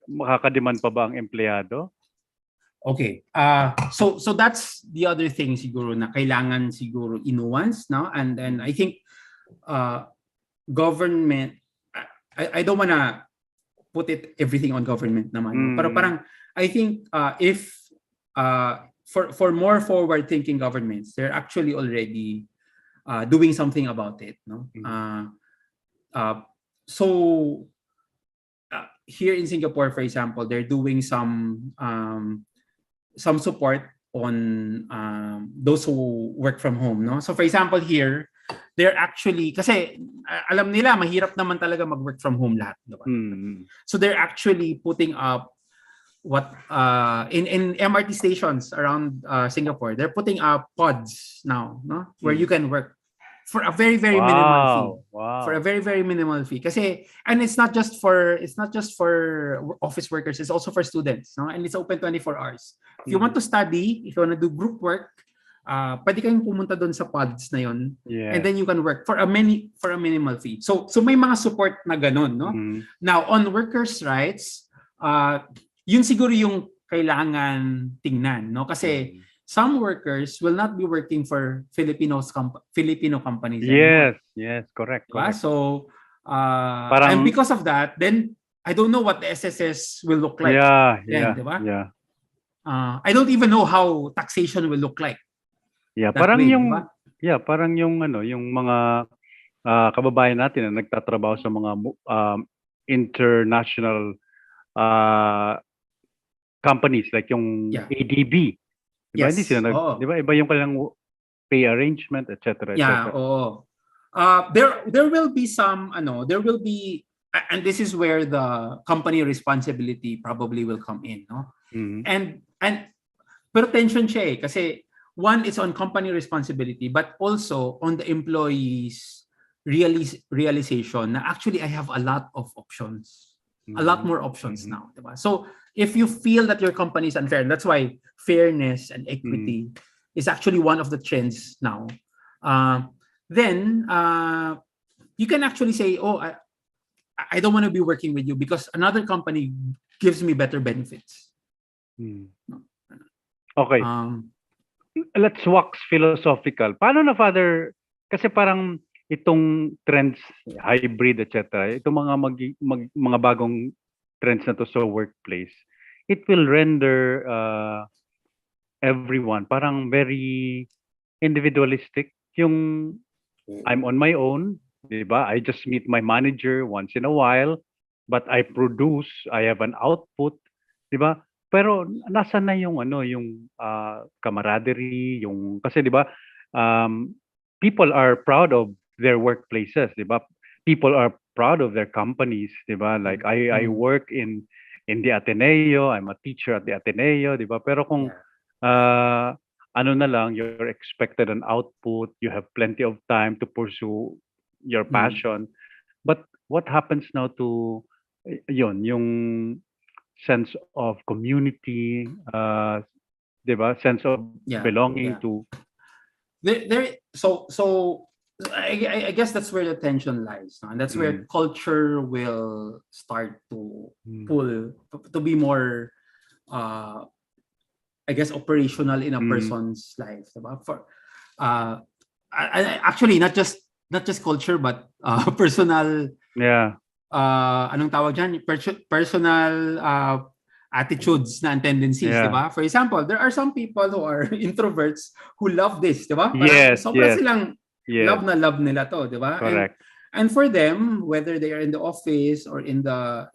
makakademand pa ba ang empleyado? Okay. So that's the other thing siguro na kailangan siguro inuance, no? And then I think government, I don't wanna put everything on government naman. Pero parang I think if for more forward-thinking governments, they're actually already doing something about it, no? So here in Singapore, for example, they're doing some support on those who work from home, no? So for example, here they're actually, kasi alam nila mahirap naman talaga mag-work from home lahat, diba? So they're actually putting up what in MRT stations around Singapore, they're putting up pods now, no? Where you can work for a very minimal fee. Wow. For a very minimal fee. Kasi, and it's not just for office workers, it's also for students, no? And it's open 24 hours. If you want to study, if you want to do group work, pwede kayong pumunta doon sa pods na yon, and then you can work for a minimal fee. So may mga support na ganun, no? Now on workers' rights, yun siguro yung kailangan tingnan, no? Kasi some workers will not be working for Filipino companies anymore. Yes, correct. Diba? So, and because of that, then I don't know what the SSS will look like. Diba? Yeah. I don't even know how taxation will look like. Yeah, that parang way, yung diba? parang yung yung mga kababayan natin na nagtatrabaho sa mga international companies like yung ADB. Diba? Hindi sila diba? Iba yung kanilang pay arrangement, etc. Yeah, oo. There will be some, there will be, and this is where the company responsibility probably will come in, no? And pero tension siya kasi one is on company responsibility, but also on the employees' realization na actually I have a lot of options. A lot more options now, diba? So if you feel that your company is unfair, and that's why fairness and equity is actually one of the trends now, then you can actually say, oh, I don't want to be working with you because another company gives me better benefits. Okay. Let's wax philosophical. Paano na, Father, kasi parang itong trends, hybrid, etc., itong mga bagong trends na to sa workplace, it will render everyone parang very individualistic. Yung I'm on my own, diba? I just meet my manager once in a while, but I produce, I have an output, diba? Pero nasa na yung yung camaraderie, yung kasi diba, people are proud of their workplaces, diba? People are proud of their companies, diba? Like I work in the Ateneo, I'm a teacher at the Ateneo, diba? Pero kung na lang, you're expected an output, you have plenty of time to pursue your passion. But what happens now to yung sense of community, diba? Sense of belonging to so I guess that's where the tension lies, no? And that's where culture will start to pull to be more I guess, operational in a person's life, diba? For actually not just culture, but personal, anong tawag dyan? Personal attitudes na and tendencies, diba? For example, there are some people who are introverts who love this, diba? Parang sobra silang love na love nila to, diba? Correct. And for them, whether they are in the office or in the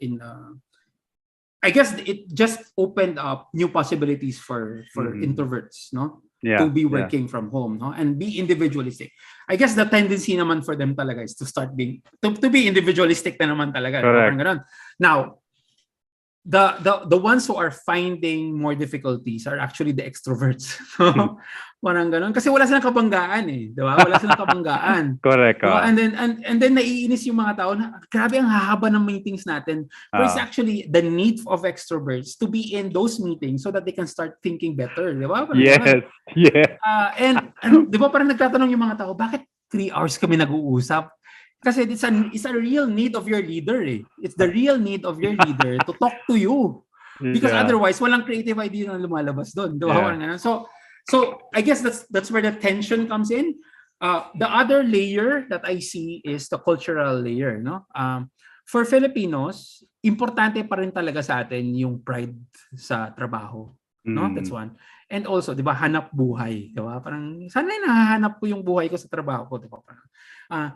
I guess it just opened up new possibilities for introverts, no? To be working from home, no? And be individualistic. I guess the tendency naman for them talaga is to start being to be individualistic na naman talaga. Parang ganun. Now, the ones who are finding more difficulties are actually the extroverts. Parang ganun. Kasi wala silang kabanggaan eh. Diba? Wala silang kabanggaan. Correct. Diba? And then naiinis yung mga tao na grabe ang hahaba ng meetings natin. But it's actually the need of extroverts to be in those meetings so that they can start thinking better. Diba? Parang ganun. And di ba parang nagtatanong yung mga tao, bakit 3 hours kami nag-uusap? Kasi it's a real need of your leader eh. It's the real need of your leader to talk to you. Because otherwise, walang creative idea na lumalabas doon. So I guess that's where the tension comes in. The other layer that I see is the cultural layer. No? For Filipinos, importante pa rin talaga sa atin yung pride sa trabaho. No? That's one. And also, di ba, hanap buhay. Di ba? Parang, sana nahahanap ko yung buhay ko sa trabaho ko. Di ba? Parang,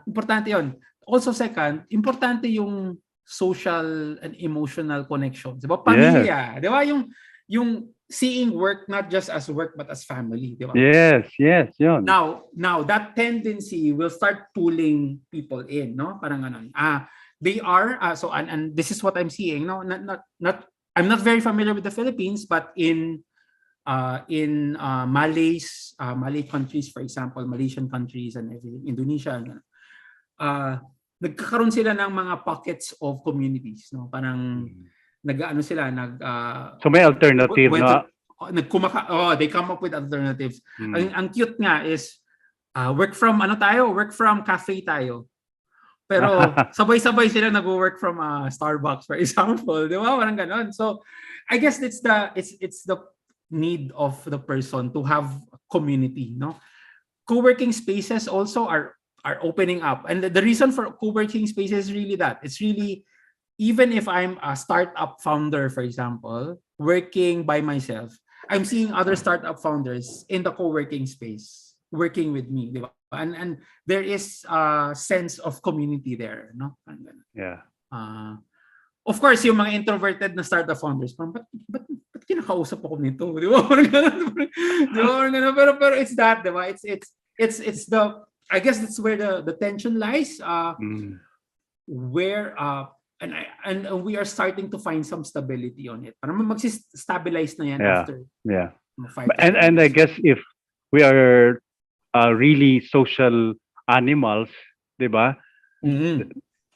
importante yon. Also second, importante yung social and emotional connections. Di ba? Pamilya. Di ba? Yung seeing work not just as work but as family. Di ba? Yes. Yun. Now, that tendency will start pulling people in. No? Parang ganun. They are, so, and this is what I'm seeing. No? I'm not very familiar with the Philippines, but in Malay countries, for example, Malaysian countries and everything, Indonesia, nagkakaroon sila ng mga pockets of communities, no? Parang so may alternative, no? They come up with alternatives. Ang cute nga is work from cafe tayo. Pero sabay-sabay sila nag-work from Starbucks, for example, di ba? Parang ganon. So I guess it's the need of the person to have community, no? Co-working spaces also are opening up, and the reason for co-working spaces is really that it's really, even if I'm a startup founder, for example, working by myself, I'm seeing other startup founders in the co-working space working with me, di ba? And there is a sense of community there, no? Of course, yung mga introverted na startup founders, parang, ba't kinakausap ako nito? Di ba? Pero it's that, di ba? It's the, I guess that's where the tension lies, where and we are starting to find some stability on it. Parang mag-stabilize na yan after. And I guess if we are really social animals, di ba?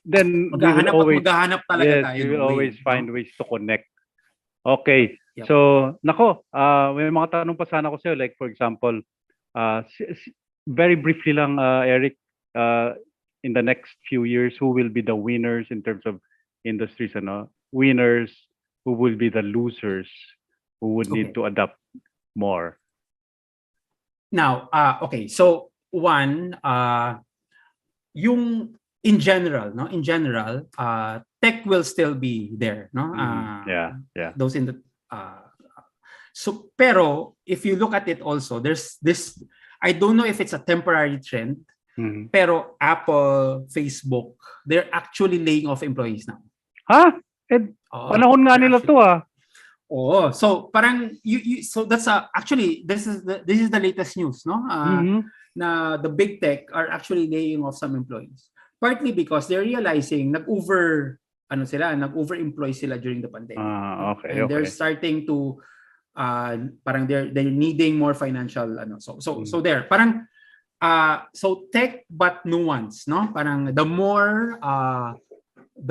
Then maghahanap talaga tayo. We will always find ways to connect. Okay. Yep. So, nako, may mga tanong pa sana ko sa'yo. Like, for example, very briefly lang, Eric, in the next few years, who will be the winners in terms of industries? Winners, who will be the losers, who would need to adapt more? Now, okay. So, one, yung in general, tech will still be there, no? Those in the so, pero if you look at it also, there's this, I don't know if it's a temporary trend, pero Apple, Facebook, they're actually laying off employees now. Panahon nga nila to so parang so that's actually this is the latest news, no? Na the big tech are actually laying off some employees. Partly because they're realizing nag-over-employ sila during the pandemic. And they're starting to parang they're needing more financial so there parang so tech but nuance, no? Parang the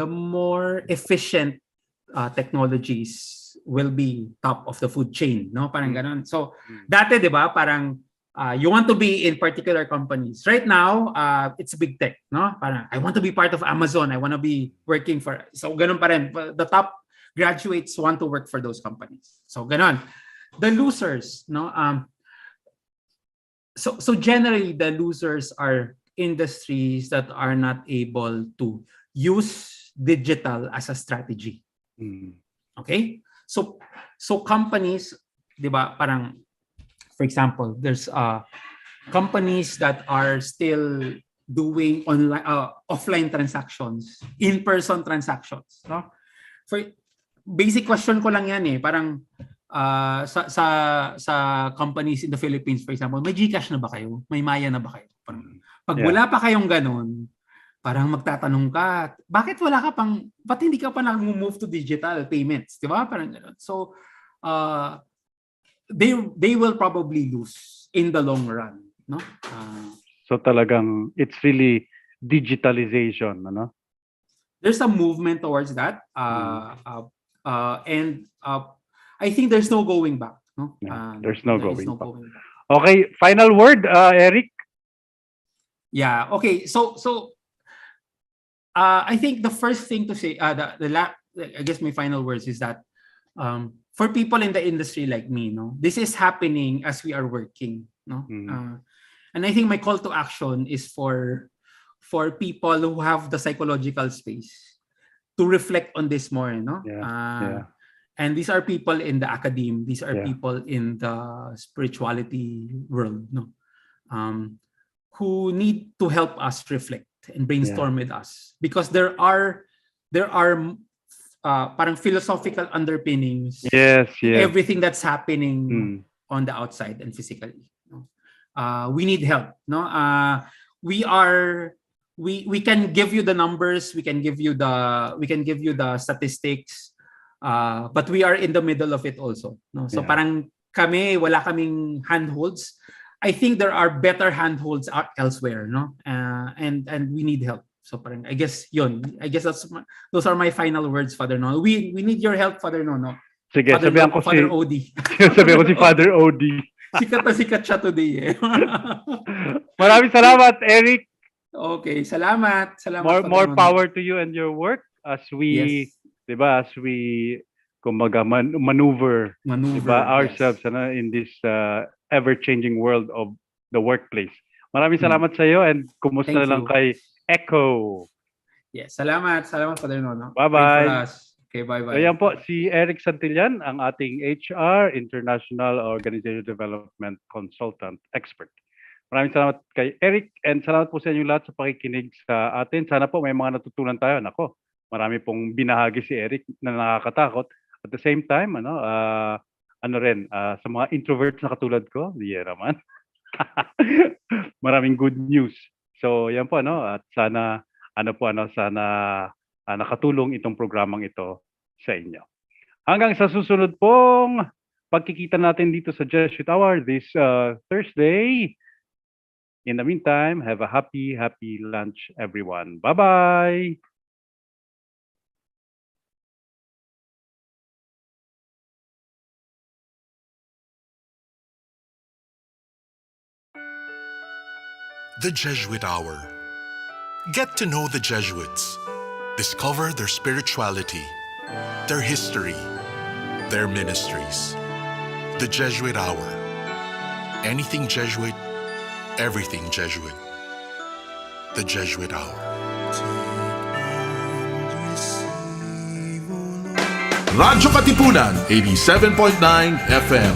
more efficient technologies will be top of the food chain, no? Parang ganon. So dati, 'di ba, parang you want to be in particular companies. Right now, it's big tech, no? Parang I want to be part of Amazon. I want to be working for, so ganon pa rin. The top graduates want to work for those companies. So ganon. the losers, no? So generally the losers are industries that are not able to use digital as a strategy. Okay? So companies, 'di ba, parang for example, there's companies that are still doing online offline transactions, in-person transactions, no? For basic question ko lang 'yan eh, parang sa companies in the Philippines, for example, may GCash na ba kayo? May Maya na ba kayo? Parang, pag wala pa kayong ganun, parang magtatanong ka, ba't hindi ka pa nag-move to digital payments? Di ba? Parang ganun. So, they will probably lose in the long run. No? So talagang, it's really digitalization, ano? There's a movement towards that. And I think there's no going back. No? There's no going back. Okay, final word, Eric. Yeah. Okay. So I think the first thing to say, I guess my final words is that for people in the industry like me, no, this is happening as we are working, no. And I think my call to action is for people who have the psychological space to reflect on this more, no. And these are people in the academe, these are people in the spirituality world, no, who need to help us reflect and brainstorm with us, because there are parang philosophical underpinnings. Yes. Everything that's happening on the outside and physically. No? We need help. No, we can give you the numbers, we can give you the statistics. But we are in the middle of it also. No? So parang wala kaming handholds. I think there are better handholds elsewhere, no? And we need help. So parang I guess those are my final words, Father Nono. We need your help, Father Nono. Sige, sabihan ko Father Odi. Sabihan ko si Father Odi. Sikat siya today eh. Maraming salamat, Eric. Okay, salamat. More power to you and your work as we, diba, as we kumbaga maneuver diba, ourselves in this ever-changing world of the workplace. Maraming salamat sa iyo, and kumusta na lang kay Echo. Yes, salamat Father Nono. Bye-bye. Okay, bye-bye. So yan po, si Eric Santillan, ang ating HR, International Organizational Development Consultant Expert. Maraming salamat kay Eric, and salamat po sa inyo lahat sa pakikinig sa atin. Sana po may mga natutunan tayo. Nako, marami pong binahagi si Eric na nakakatakot. At the same time, sa mga introverts na katulad ko, naman. Maraming good news. So yan po, at sana sana nakatulong itong programang ito sa inyo. Hanggang sa susunod pong pagkikita natin dito sa Jesuit Hour this Thursday. In the meantime, have a happy lunch, everyone. Bye-bye! The Jesuit Hour. Get to know the Jesuits. Discover their spirituality, their history, their ministries. The Jesuit Hour. Anything Jesuit, everything Jesuit. The Jesuit Hour. Radyo Katipunan, 87.9 FM.